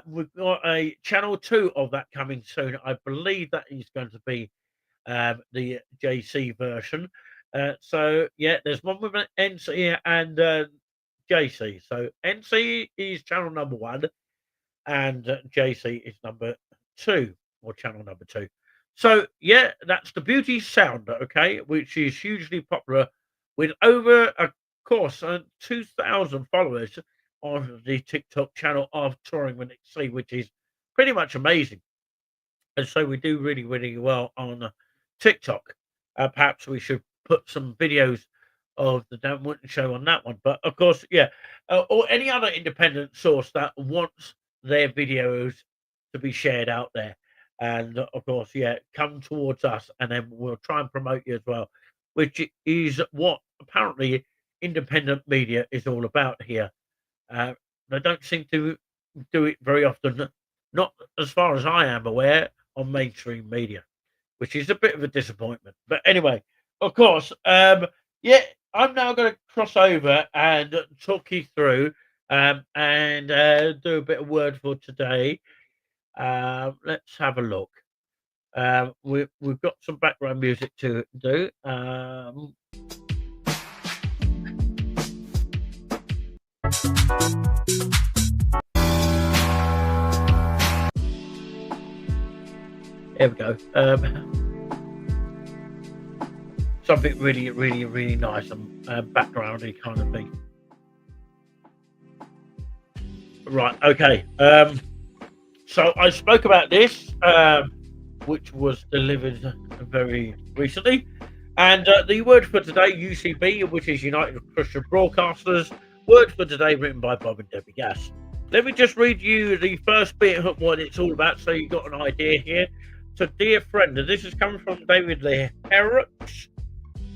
We've got a channel 2 of that coming soon. I believe that is going to be the JC version. So, yeah, there's one with an NC and JC. So, NC is channel number 1, and JC is number 2, or channel number 2. So, yeah, that's the Beauty Sound, okay, which is hugely popular with over, of course, 2,000 followers on the TikTok channel of Touring with Nick C, which is pretty much amazing. And so we do really, really well on TikTok. Perhaps we should put some videos of the Dan Winton show on that one. But of course, yeah, or any other independent source that wants their videos to be shared out there. And of course, yeah, come towards us, and then we'll try and promote you as well, which is what apparently independent media is all about here. They don't seem to do it very often, not as far as I am aware, on mainstream media, which is a bit of a disappointment. But anyway, of course, yeah, I'm now going to cross over and talk you through and do a bit of word for today. Let's have a look. We've got some background music to do. There we go. Something really, really, really nice and backgroundy kind of thing. Right. Okay. So I spoke about this, which was delivered very recently, and the word for today, UCB, which is United Christian Broadcasters. Word for today, written by Bob and Debbie Gass. Let me just read you the first bit of what it's all about, so you got an idea here. So, dear friend, and this is coming from David Leherrich,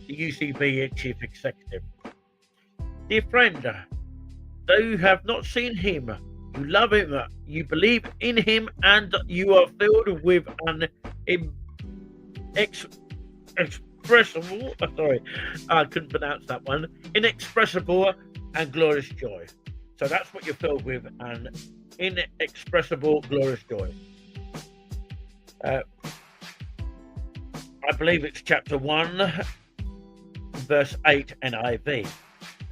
the UCB Chief Executive. Dear friend, though you have not seen him, you love him, you believe in him, and you are filled with an inexpressible, sorry, I couldn't pronounce that one, inexpressible and glorious joy. So that's what you're filled with, an inexpressible, glorious joy. I believe it's chapter 1, verse 8 NIV.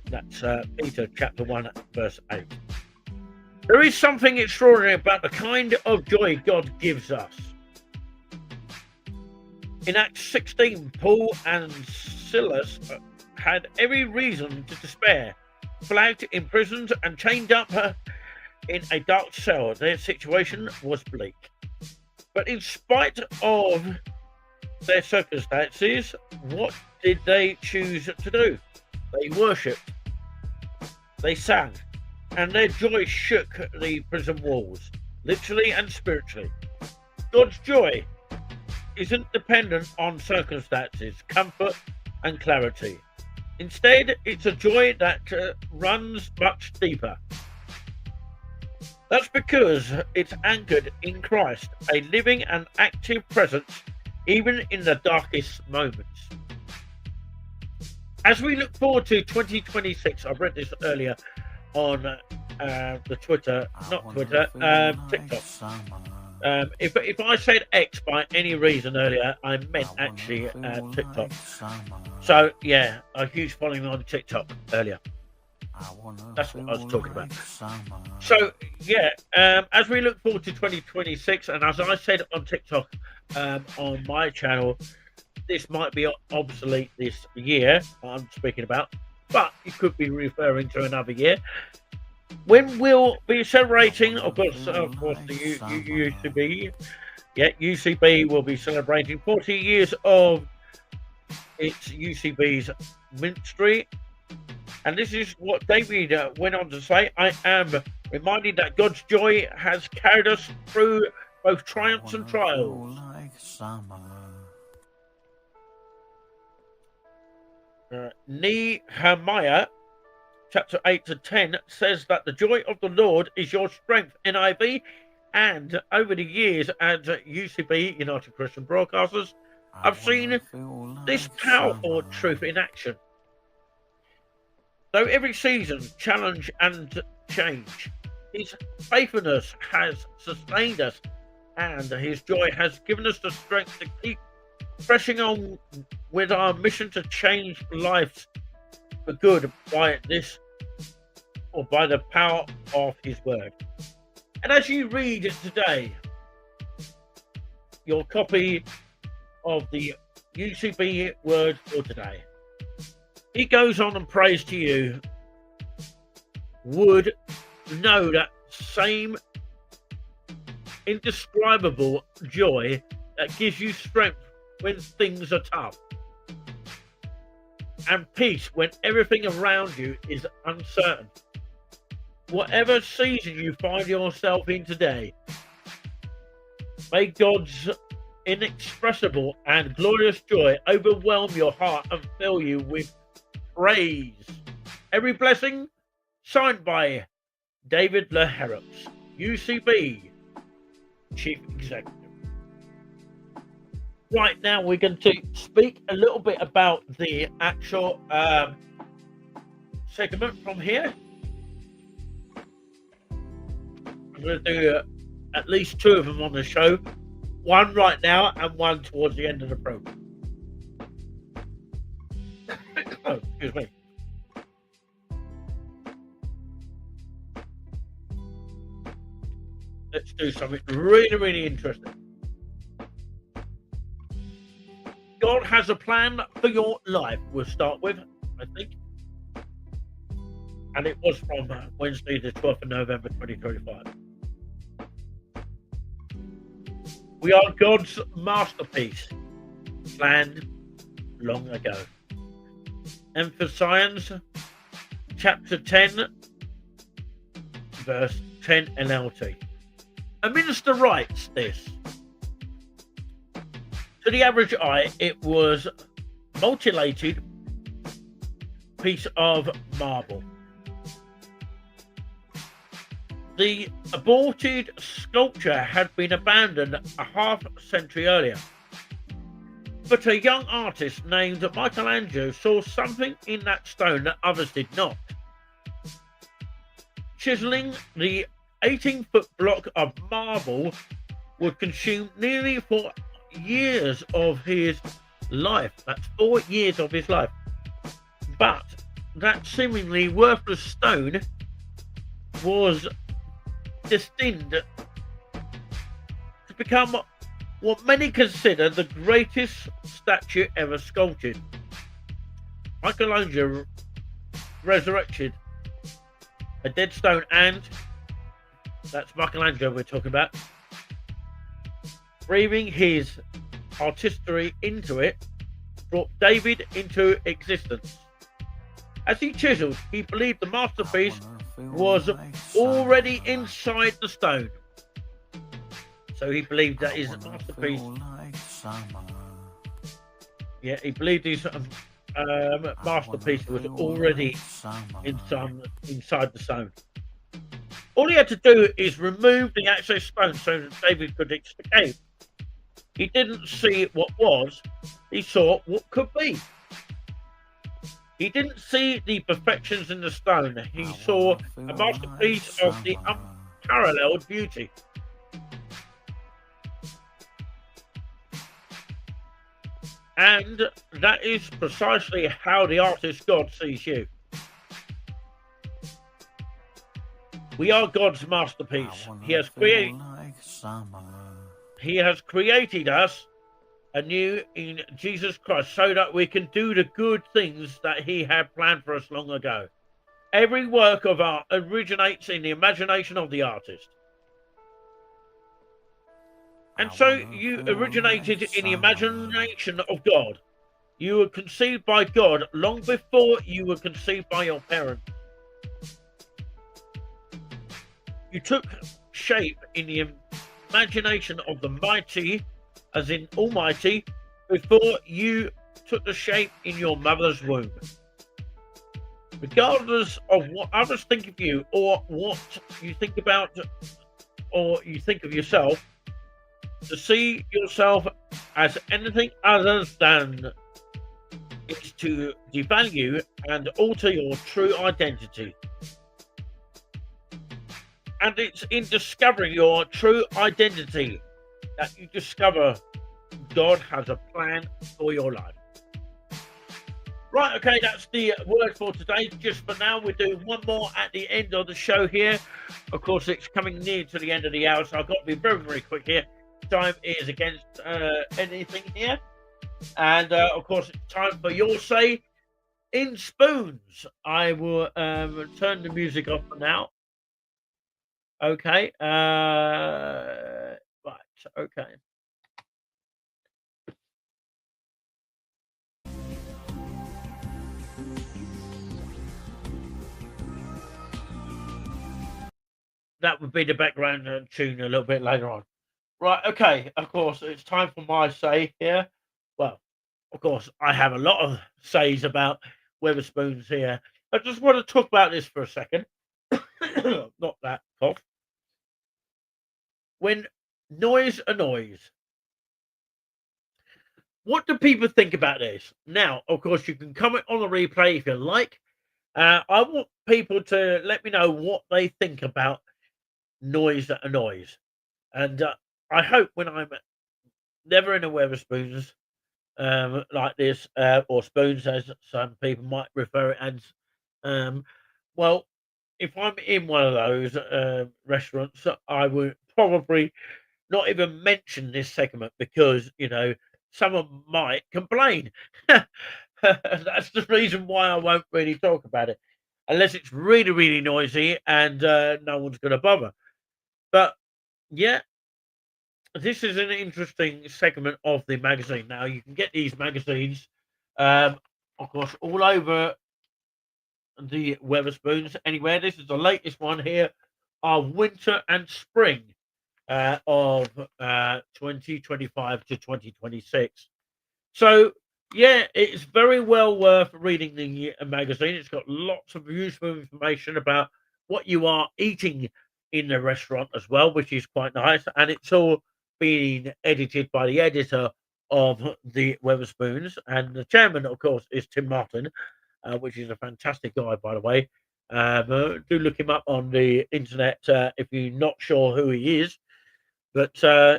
That's Peter chapter 1, verse 8. There is something extraordinary about the kind of joy God gives us. In Acts 16, Paul and Silas had every reason to despair, flagged, imprisoned, and chained up in a dark cell. Their situation was bleak. But in spite of their circumstances, what did they choose to do? They worshipped, they sang, and their joy shook the prison walls, literally and spiritually. God's joy isn't dependent on circumstances, comfort, and clarity. Instead, it's a joy that runs much deeper. That's because it's anchored in Christ, a living and active presence, even in the darkest moments. As we look forward to 2026, I read this earlier on the Twitter, not Twitter, TikTok. If I said X by any reason earlier, I meant actually TikTok. So yeah, a huge following on TikTok earlier. That's what I was talking about. So yeah, as we look forward to 2026, and as I said on TikTok, on my channel, this might be obsolete this year I'm speaking about, but it could be referring to another year when we'll be celebrating, of course, the UCB. Yeah, UCB will be celebrating 40 years of its UCB's ministry. And this is what David went on to say: I am reminded that God's joy has carried us through both triumphs and trials. Nehemiah chapter 8 to 10 says that the joy of the Lord is your strength, NIV. And over the years at UCB, United Christian Broadcasters, I've seen this powerful truth in action. Though every season challenge and change, his faithfulness has sustained us, and his joy has given us the strength to keep pressing on with our mission to change lives for good by the power of his word. And as you read today, your copy of the UCB word for today, he goes on and prays to you, would know that same indescribable joy that gives you strength when things are tough, and peace when everything around you is uncertain. Whatever season you find yourself in today, may God's inexpressible and glorious joy overwhelm your heart and fill you with praise. Every blessing signed by David LaHarrops, UCB Chief Executive. Right now, we're going to speak a little bit about the actual segment from here. I'm going to do at least 2 of them on the show. One right now and one towards the end of the program. Oh, excuse me. Let's do something really, really interesting. God has a plan for your life. We'll start with, I think. And it was from Wednesday, the 12th of November, 2025. We are God's masterpiece, planned long ago. Ephesians chapter 10, verse 10 NLT. A minister writes this. To the average eye, it was mutilated piece of marble. The aborted sculpture had been abandoned a half-century earlier. But a young artist named Michelangelo saw something in that stone that others did not. Chiseling the 18-foot block of marble would consume nearly 4 years of his life. That's 4 years of his life. But that seemingly worthless stone was destined to become what many consider the greatest statue ever sculpted. Michelangelo resurrected a dead stone, and that's Michelangelo we're talking about, breathing his artistry into it, brought David into existence. As he chiseled, he believed the masterpiece was already inside the stone. So he believed that his masterpiece, he believed his masterpiece was already inside the stone. All he had to do is remove the access stone so that David could escape. He didn't see what was, he saw what could be. He didn't see the perfections in the stone. He saw a masterpiece of the unparalleled beauty. And that is precisely how the artist God sees you. We are God's masterpiece. He has created us anew in Jesus Christ so that we can do the good things that he had planned for us long ago. Every work of art originates in the imagination of the artist. And so you originated in the imagination of God. You were conceived by God long before you were conceived by your parents. You took shape in the imagination of the mighty, as in Almighty, before you took the shape in your mother's womb. Regardless of what others think of you or what you think about or you think of yourself, to see yourself as anything other than is to devalue and alter your true identity. And it's in discovering your true identity that you discover God has a plan for your life. Right, okay, that's the word for today. Just for now, we'll do one more at the end of the show here. Of course, it's coming near to the end of the hour, so I've got to be very, very quick here. Time is against anything here. And, of course, it's time for your say in spoons. I will turn the music off for now. Okay. Right, okay. That would be the background tune a little bit later on. Right, okay, of course, it's time for my say here. Well, of course, I have a lot of says about Wetherspoons here. I just want to talk about this for a second. Not that cough. When noise annoys. What do people think about this? Now, of course, you can comment on the replay if you like. I want people to let me know what they think about noise that annoys. And I hope when I'm never in a Wetherspoons like this, or spoons as some people might refer it as, well, if I'm in one of those restaurants, I would probably not even mention this segment because, you know, someone might complain. That's the reason why I won't really talk about it, unless it's really, really noisy and no one's going to bother. But yeah, this is an interesting segment of the magazine. Now, you can get these magazines, of course, all over the Wetherspoons, anywhere. This is the latest one here, our winter and spring of 2025 to 2026. So, yeah, it's very well worth reading the magazine. It's got lots of useful information about what you are eating in the restaurant as well, which is quite nice. And it's all being edited by the editor of the Wetherspoons. And the chairman, of course, is Tim Martin, which is a fantastic guy, by the way. Do look him up on the internet if you're not sure who he is. But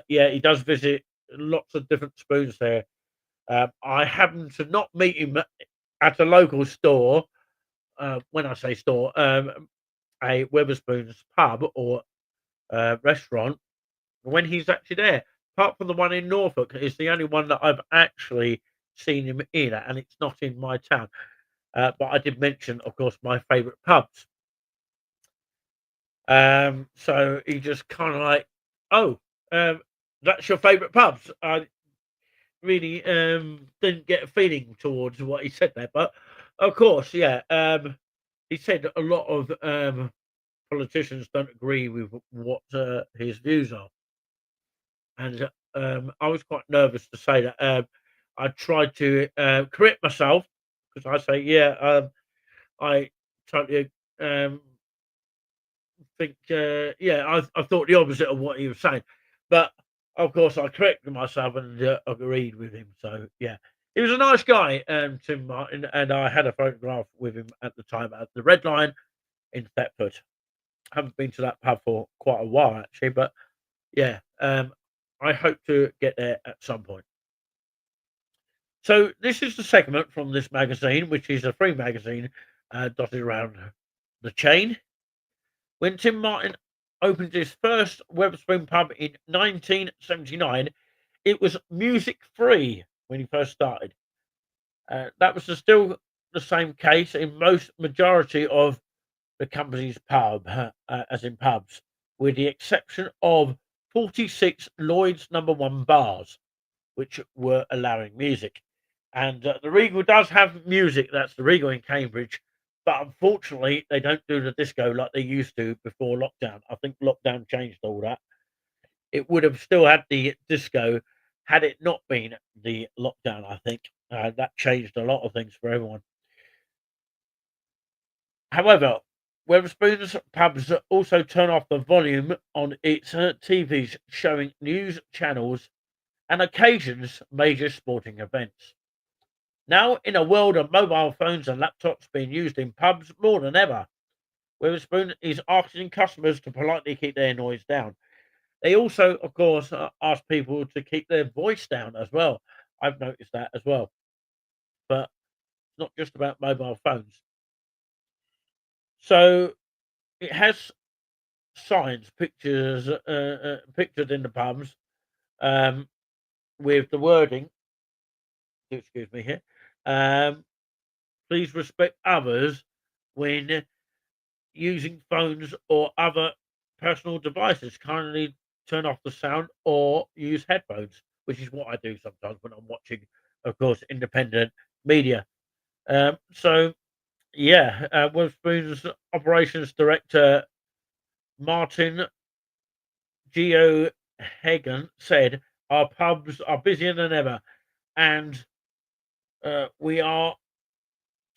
yeah, he does visit lots of different spoons there. I happen to not meet him at a local store. When I say store, a Wetherspoons pub or restaurant, when he's actually there. Apart from the one in Norfolk, it's the only one that I've actually seen him in, and it's not in my town. But I did mention, of course, my favourite pubs. So he just kind of like, oh, that's your favourite pubs. I really didn't get a feeling towards what he said there, but of course, yeah. He said a lot of politicians don't agree with what his views are, and I was quite nervous to say that. I tried to correct myself because I say, yeah, I totally think, yeah, I thought the opposite of what he was saying, but of course I corrected myself and agreed with him. So yeah, he was a nice guy, Tim Martin, and I had a photograph with him at the time at the Red Lion in Thetford. Haven't been to that pub for quite a while actually, but yeah, I hope to get there at some point. So this is the segment from this magazine, which is a free magazine dotted around the chain. When Tim Martin opened his first Wetherspoon pub in 1979, it was music free when he first started. That was still the same case in most majority of the company's pub, as in pubs, with the exception of 46 Lloyd's No. 1 bars, which were allowing music. And the Regal does have music. That's the Regal in Cambridge. But unfortunately, they don't do the disco like they used to before lockdown. I think lockdown changed all that. It would have still had the disco had it not been the lockdown, I think. That changed a lot of things for everyone. However, Wetherspoon's pubs also turn off the volume on its TVs, showing news channels and occasions major sporting events. Now, in a world of mobile phones and laptops being used in pubs more than ever, Wetherspoon is asking customers to politely keep their noise down. They also, of course, ask people to keep their voice down as well. I've noticed that as well. But it's not just about mobile phones. So it has signs, pictures, pictured in the pubs, with the wording. Excuse me here. Please respect others when using phones or other personal devices. Kindly turn off the sound or use headphones, which is what I do sometimes when I'm watching, of course, independent media. So, yeah, Wetherspoon's operations director Martin Geohagen said, "Our pubs are busier than ever, and we are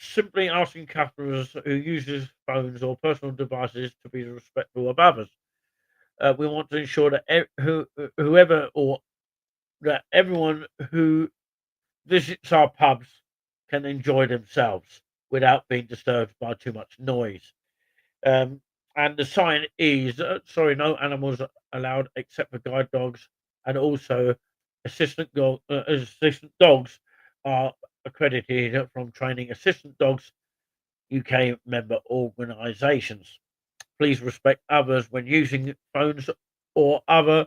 simply asking customers who uses phones or personal devices to be respectful of others. We want to ensure that whoever or that everyone who visits our pubs can enjoy themselves without being disturbed by too much noise." And the sign is, sorry, no animals allowed except for guide dogs, and also assistant dogs are accredited from Training Assistant Dogs UK member organisations. Please respect others when using phones or other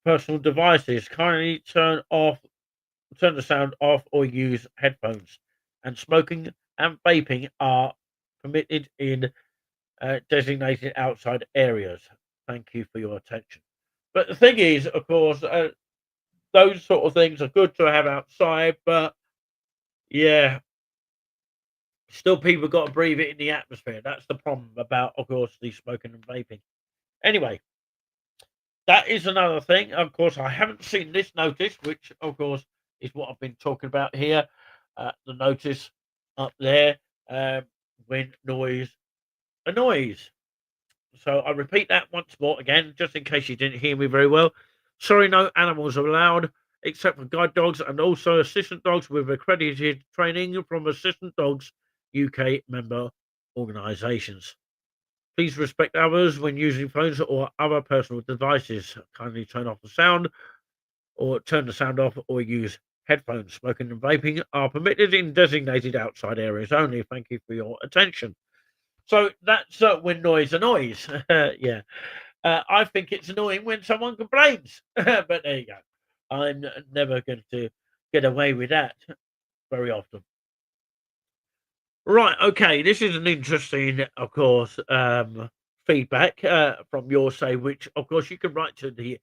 personal devices. Kindly turn the sound off or use headphones. And smoking and vaping are permitted in designated outside areas. Thank you for your attention. But the thing is, of course, those sort of things are good to have outside, but yeah, still people got to breathe it in the atmosphere. That's the problem about, of course, the smoking and vaping. Anyway, that is another thing. Of course, I haven't seen this notice, which, of course, is what I've been talking about here. The notice up there, when noise annoys. So I repeat that once more again, just in case you didn't hear me very well. Sorry, no animals are allowed except for guide dogs and also assistant dogs with accredited training from Assistant Dogs UK member organisations. Please respect others when using phones or other personal devices. Kindly turn off the sound or turn the sound off or use headphones. Smoking and vaping are permitted in designated outside areas only. Thank you for your attention. So that's when noise annoys. Yeah. I think it's annoying when someone complains. But there you go. I'm never going to get away with that very often. Right. Okay. This is an interesting, of course, feedback from your say, which, of course, you can write to the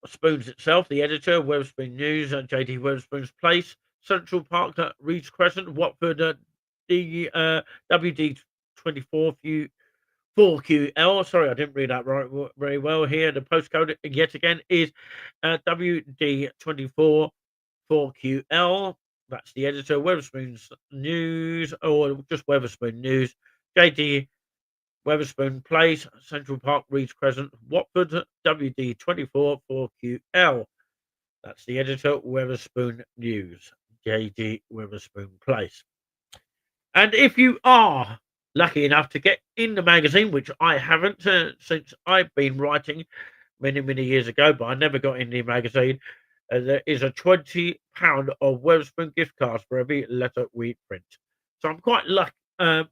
Spoons itself, the editor, Wetherspoon News, and JD Wetherspoon's Place, Central Park, Reeds Crescent, Watford, WD24 4QL. Sorry, I didn't read that right very well here. The postcode yet again is WD24 4QL. That's the editor, Wetherspoon's News, or just Wetherspoon News, JD Wetherspoon Place, Central Park, Reeds Crescent, Watford, WD24 4QL. That's the editor, Wetherspoon News, JD Wetherspoon Place. And if you are lucky enough to get in the magazine, which I haven't since I've been writing many, many years ago, but I never got in the magazine, there is a £20 of Wetherspoon gift cards for every letter we print. So I'm quite lucky.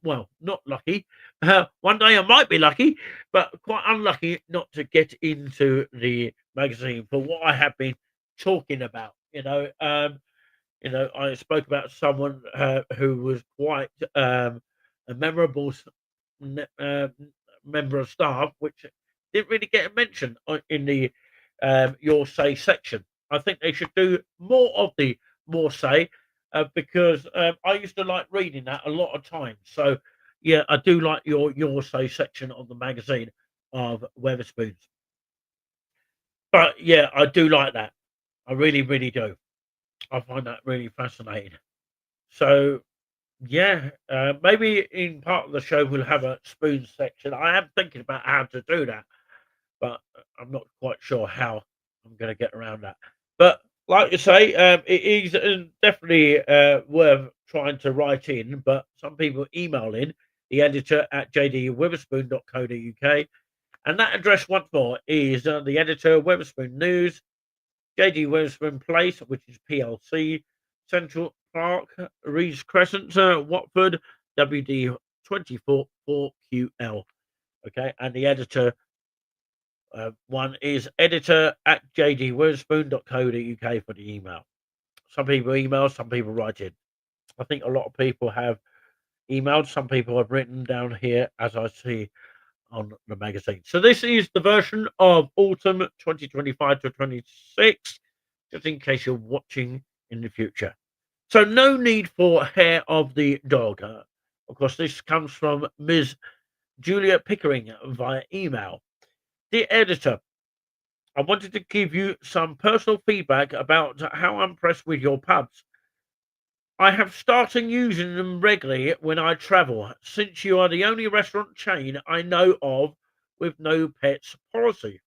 Well, not lucky. One day I might be lucky, but quite unlucky not to get into the magazine for what I have been talking about. I spoke about someone who was quite a memorable member of staff, which didn't really get a mention in the Your Say section. I think they should do more of the More Say because I used to like reading that a lot of times. So, yeah, I do like Your Say section of the magazine of Wetherspoons. But, yeah, I do like that. I really, really do. I find that really fascinating. So, yeah, maybe in part of the show we'll have a spoon section. I am thinking about how to do that, but I'm not quite sure how I'm going to get around that. But like you say, it is definitely worth trying to write in. But some people email in the editor at jdwitherspoon.co.uk, and that address once more is the editor, Wetherspoon News, JD Wetherspoon Place, which is PLC, Central Park, Reeves Crescent, Watford, WD 244QL. Okay, and the editor one is editor at jdwetherspoon.co.uk for the email. Some people email, some people write in. I think a lot of people have emailed, some people have written down here as I see on the magazine. So this is the version of autumn 2025 to 26, just in case you're watching in the future. So no need for hair of the dog. Of course, this comes from Ms. Julia Pickering via email. Dear editor, I wanted to give you some personal feedback about how I'm impressed with your pubs. I have started using them regularly when I travel, since you are the only restaurant chain I know of with no pets policy.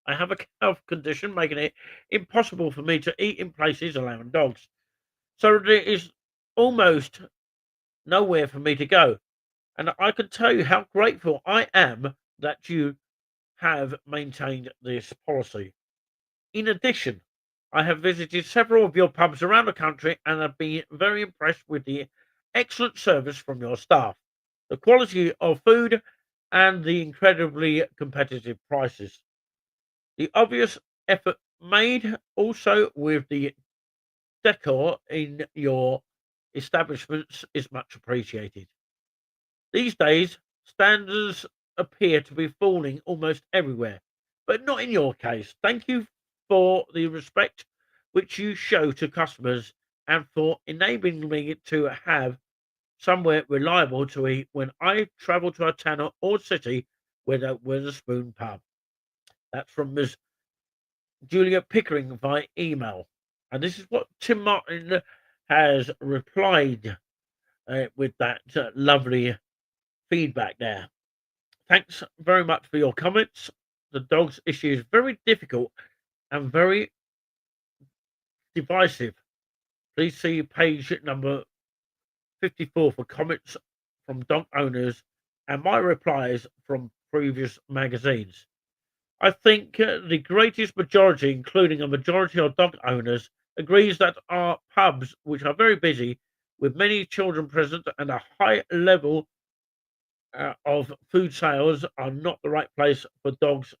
I have a health condition making it impossible for me to eat in places allowing dogs. So there is almost nowhere for me to go. And I can tell you how grateful I am that you have maintained this policy. In addition, I have visited several of your pubs around the country and have been very impressed with the excellent service from your staff, the quality of food, and the incredibly competitive prices. The obvious effort made also with the decor in your establishments is much appreciated. These days, standards appear to be falling almost everywhere, but not in your case. Thank you for the respect which you show to customers and for enabling me to have somewhere reliable to eat when I travel to a town or city with a spoon pub. That's from Ms. Julia Pickering via email. And this is what Tim Martin has replied with that lovely feedback there. Thanks very much for your comments. The dogs issue is very difficult and very divisive. Please see page number 54 for comments from dog owners and my replies from previous magazines. I think the greatest majority, including a majority of dog owners, agrees that our pubs, which are very busy with many children present and a high level of food sales, are not the right place for dogs.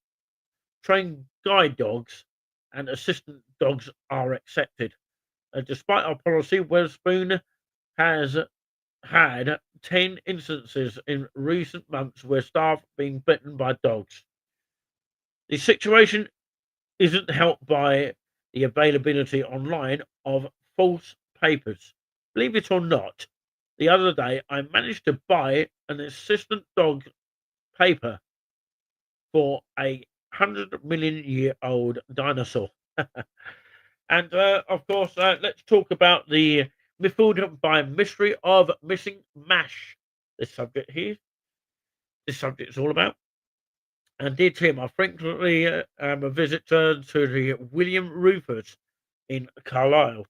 Trained guide dogs and assistant dogs are accepted. Despite our policy, Wetherspoon has had 10 instances in recent months where staff being bitten by dogs. The situation isn't helped by the availability online of false papers. Believe it or not, the other day I managed to buy an assistant dog paper for a 100-million-year-old dinosaur. And of course, let's talk about the Miffled by Mystery of Missing Mash. This subject is all about. And dear Tim, I frequently am a visitor to the William Rufus in Carlisle.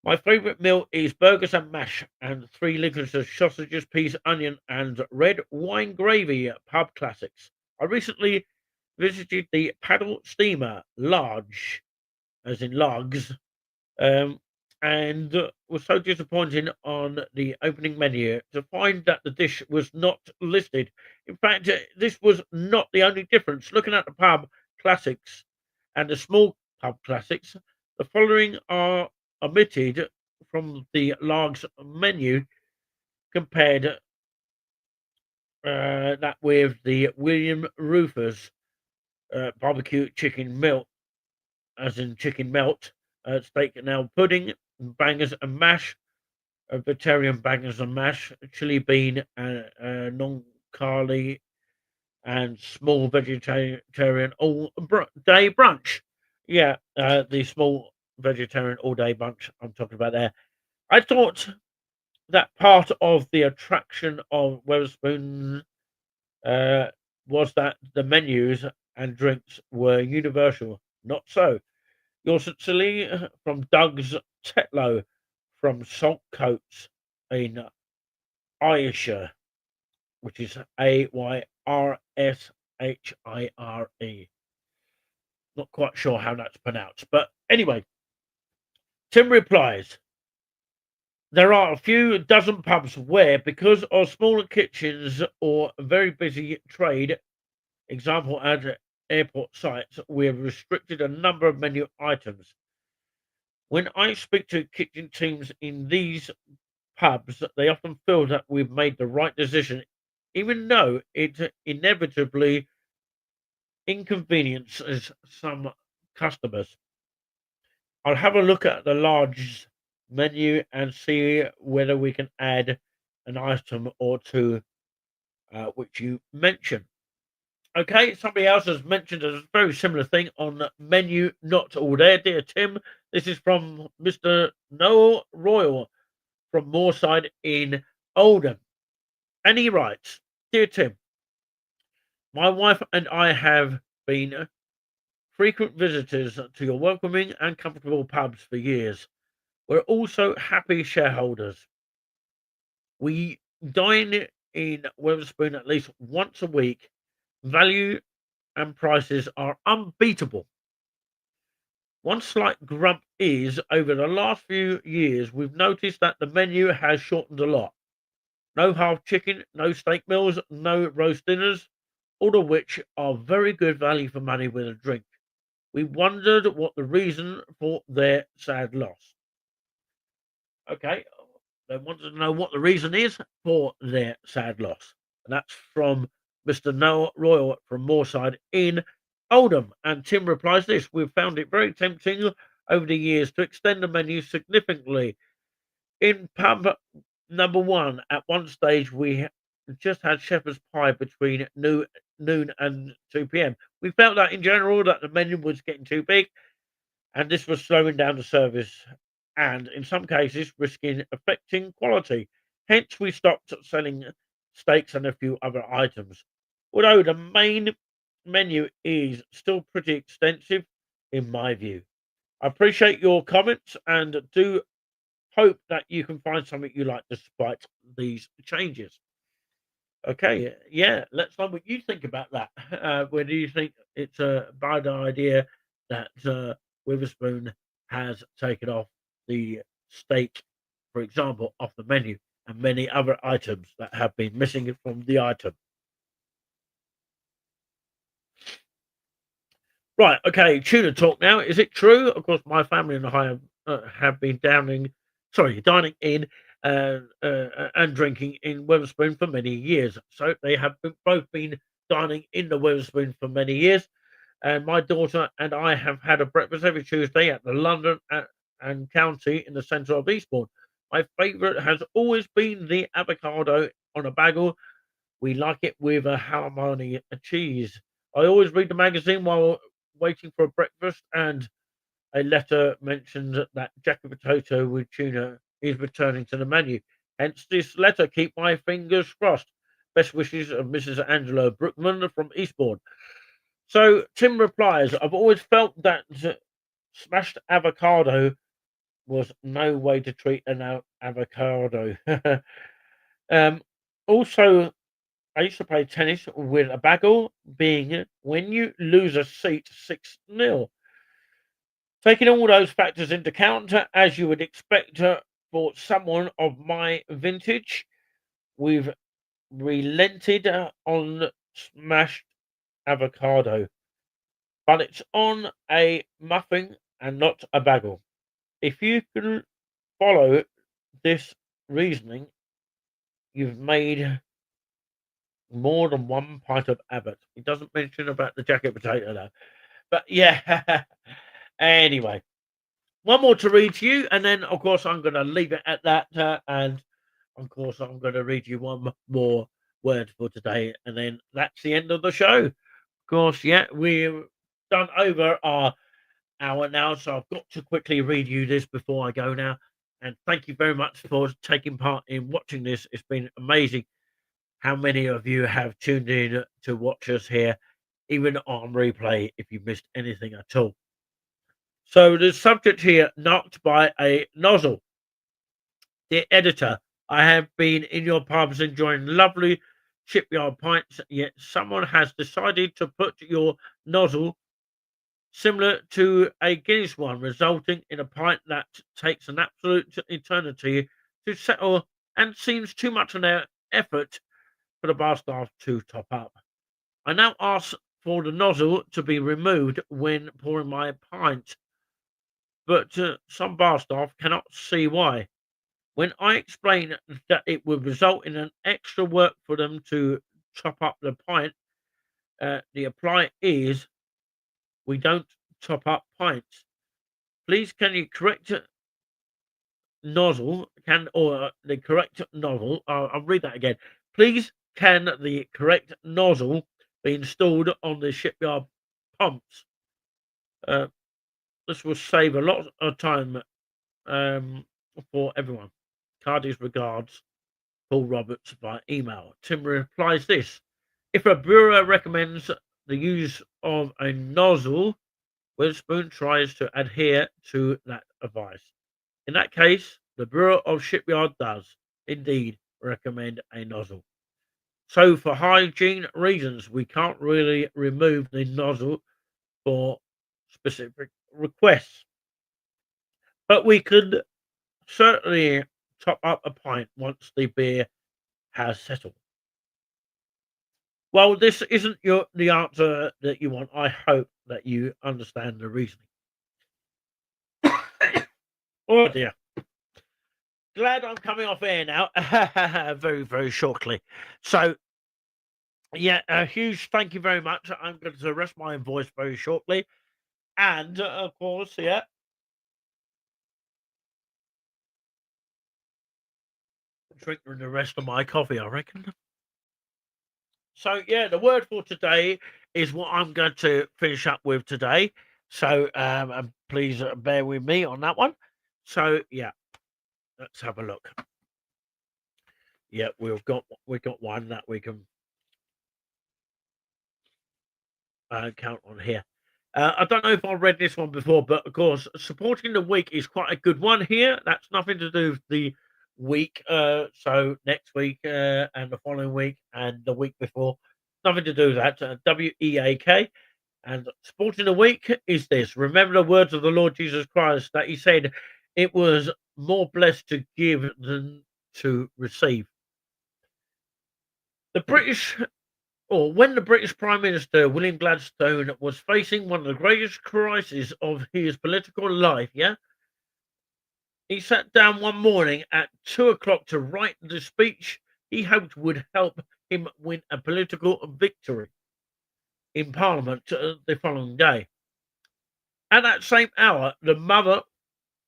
My favourite meal is burgers and mash and 3 litres of sausages, peas, onion, and red wine gravy pub classics. I recently visited the Paddle Steamer Large as in logs, and was so disappointing on the opening menu to find that the dish was not listed. In fact, this was not the only difference. Looking at the pub classics and the small pub classics, the following are omitted from the logs menu compared that with the William Rufus barbecue chicken melt, as in chicken melt, steak and ale pudding, bangers and mash, vegetarian bangers and mash, chili bean and non carly, and small vegetarian day brunch. Yeah, the small vegetarian all day brunch I'm talking about there. I thought that part of the attraction of Wetherspoon was that the menus and drinks were universal. Not so. Yours sincerely from Doug's Tetlow from Saltcoats in Ayrshire, which is Ayrshire. Not quite sure how that's pronounced, but anyway, Tim replies, there are a few dozen pubs where, because of smaller kitchens or very busy trade, example at airport sites, we have restricted a number of menu items. When I speak to kitchen teams in these pubs, they often feel that we've made the right decision, even though it inevitably inconveniences some customers. I'll have a look at the large menu and see whether we can add an item or two, which you mentioned. Okay, somebody else has mentioned a very similar thing on the menu, not all there, dear Tim. This is from Mr. Noel Royal from Moorside in Oldham. And he writes, dear Tim, my wife and I have been frequent visitors to your welcoming and comfortable pubs for years. We're also happy shareholders. We dine in Wetherspoon at least once a week. Value and prices are unbeatable. One slight grump is, over the last few years, we've noticed that the menu has shortened a lot. No half chicken, no steak meals, no roast dinners, all of which are very good value for money with a drink. We wondered what the reason for their sad loss. Okay, they wanted to know what the reason is for their sad loss. And that's from Mr. Noah Royal from Moorside in Oldham. And Tim replies this, we've found it very tempting over the years to extend the menu significantly. In pub number one, at one stage, we just had shepherd's pie between noon and 2 p.m. We felt that in general that the menu was getting too big and this was slowing down the service and in some cases risking affecting quality. Hence, we stopped selling steaks and a few other items. Although the main menu is still pretty extensive, in my view. I appreciate your comments and do hope that you can find something you like despite these changes. Okay, yeah, let's know what you think about that. Whether you think it's a bad idea that Witherspoon has taken off the steak, for example, off the menu, and many other items that have been missing from the item. Right, okay, tuna talk now. Is it true? Of course, my family and I have been dining in and drinking in Wetherspoon for many years. So they have both been dining in the Wetherspoon for many years. And my daughter and I have had a breakfast every Tuesday at the London and County in the centre of Eastbourne. My favourite has always been the avocado on a bagel. We like it with a halloumi cheese. I always read the magazine while waiting for breakfast, and a letter mentioned that jacket potato with tuna is returning to the menu. Hence this letter. Keep my fingers crossed. Best wishes of Mrs. Angela Brookman from Eastbourne. So Tim replies, I've always felt that smashed avocado was no way to treat an avocado. Also, I used to play tennis with a bagel, being when you lose a seat 6-0. Taking all those factors into account, as you would expect for someone of my vintage, we've relented on smashed avocado, but it's on a muffin and not a bagel. If you can follow this reasoning, you've made more than one pint of Abbott. It doesn't mention about the jacket potato though. But yeah, anyway, one more to read to you, and then of course I'm going to leave it at that. And of course I'm going to read you one more word for today, and then that's the end of the show. Of course, yeah, we've done over our hour now, so I've got to quickly read you this before I go now. And thank you very much for taking part in watching this. It's been amazing how many of you have tuned in to watch us here, even on replay, if you missed anything at all. So the subject here, knocked by a nozzle. Dear editor, I have been in your pubs enjoying lovely shipyard pints, yet someone has decided to put your nozzle similar to a Guinness one, resulting in a pint that takes an absolute eternity to settle and seems too much an effort for the bar staff to top up. I now ask for the nozzle to be removed when pouring my pint, but some bar staff cannot see why. When I explain that it would result in an extra work for them to top up the pint, the reply is, we don't top up pints. Please can you correct nozzle, the correct nozzle, I'll read that again. Please can the correct nozzle be installed on the shipyard pumps? This will save a lot of time for everyone. Cardi's regards, Paul Roberts by email. Tim replies this: if a brewer recommends the use of a nozzle, Wetherspoon tries to adhere to that advice. In that case, the Bureau of Shipyard does indeed recommend a nozzle. So for hygiene reasons, we can't really remove the nozzle for specific requests. But we could certainly top up a pint once the beer has settled. Well, this isn't the answer that you want. I hope that you understand the reasoning. Oh dear. Glad I'm coming off air now very, very shortly. So, yeah, a huge thank you very much. I'm going to rest my voice very shortly. And, of course, yeah. Drinking the rest of my coffee, I reckon. So, yeah, the word for today is what I'm going to finish up with today. So, please bear with me on that one. So, yeah, let's have a look. Yeah, we've got one that we can count on here. I don't know if I read this one before, but of course, supporting the week is quite a good one here. That's nothing to do with the week. So next week and the following week and the week before, nothing to do with that. WEAK. And supporting the week is this: remember the words of the Lord Jesus Christ that he said, it was more blessed to give than to receive. When the British Prime Minister William Gladstone was facing one of the greatest crises of his political life, he sat down one morning at 2 o'clock to write the speech he hoped would help him win a political victory in Parliament the following day. At that same hour, the mother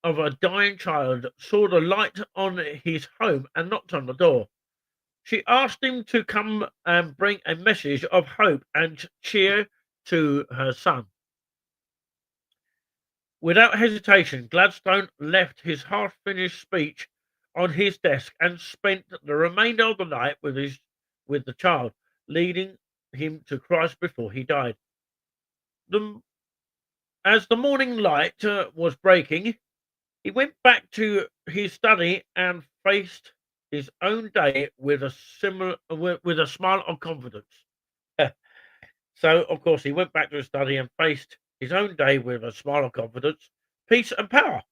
of a dying child saw the light on his home and knocked on the door. She asked him to come and bring a message of hope and cheer to her son. Without hesitation, Gladstone left his half-finished speech on his desk and spent the remainder of the night with the child, leading him to Christ before he died. As the morning light was breaking, he went back to his study and faced his own day with a smile of confidence. So, of course, he went back to his study and faced his own day with a smile of confidence. peace and power.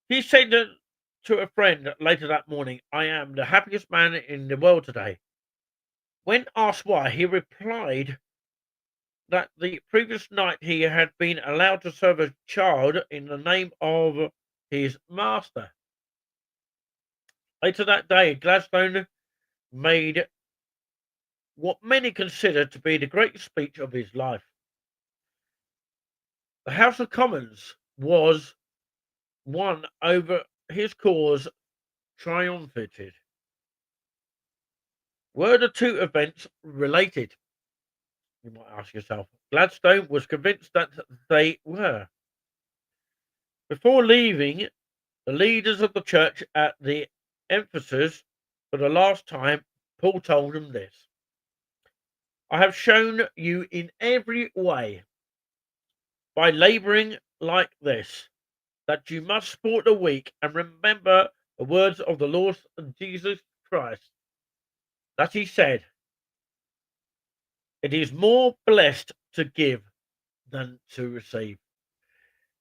He said to a friend later that morning, "I am the happiest man in the world today." When asked why, he replied that the previous night he had been allowed to serve a child in the name of his master. Later that day, Gladstone made what many consider to be the greatest speech of his life. The House of Commons was won over his cause triumphed. Were the two events related? You might ask yourself. Gladstone was convinced that they were. Before leaving the leaders of the church at the emphasis for the last time, Paul told them this: "I have shown you in every way, by laboring like this, that you must support the weak and remember the words of the Lord Jesus Christ, that he said, 'It is more blessed to give than to receive.'"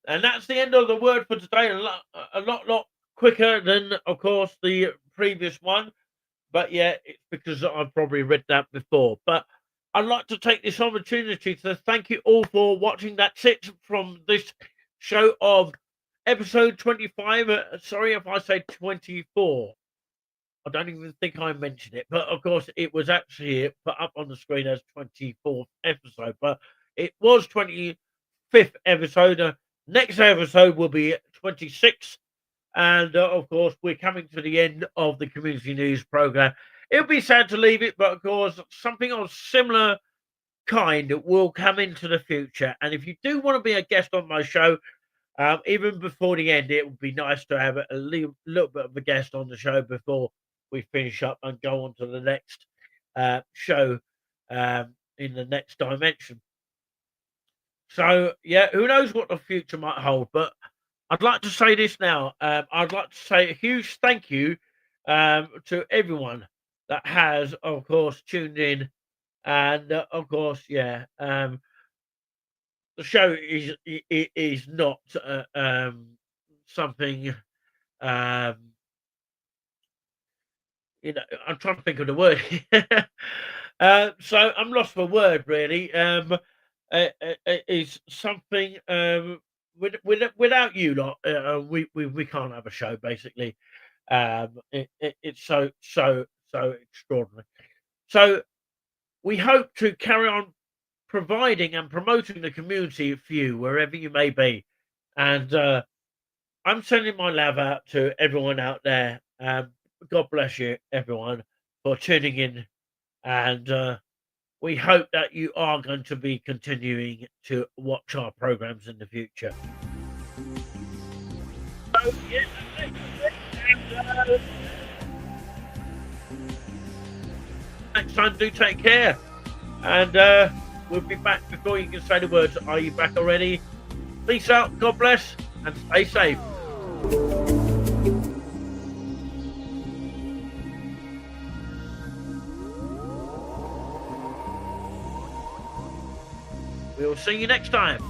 And that's the end of the word for today. A lot quicker than, of course, the previous one. But yeah, it's because I've probably read that before. But I'd like to take this opportunity to thank you all for watching. That's it from this show of episode 25. Sorry if I say 24. I don't even think I mentioned it. But of course, it was actually put up on the screen as 24th episode. But it was 25th episode. Next episode will be 26. And of course, we're coming to the end of the community news program. It'll be sad to leave it, but of course, something of similar kind will come into the future. And if you do want to be a guest on my show, even before the end, it would be nice to have a little bit of a guest on the show before we finish up and go on to the next show in the next dimension. So, yeah, who knows what the future might hold, but I'd like to say this now. I'd like to say a huge thank you to everyone that has, of course, tuned in. And, of course, yeah, the show is not something, you know, I'm trying to think of the word. So I'm lost for word, really. Is something without you lot, we can't have a show. Basically, it's so extraordinary. So we hope to carry on providing and promoting the community for you wherever you may be, and I'm sending my love out to everyone out there. God bless you, everyone, for tuning in, and we hope that you are going to be continuing to watch our programs in the future. So, yeah, and, next time, do take care. And we'll be back before you can say the words. Are you back already? Peace out, God bless, and stay safe. We'll see you next time.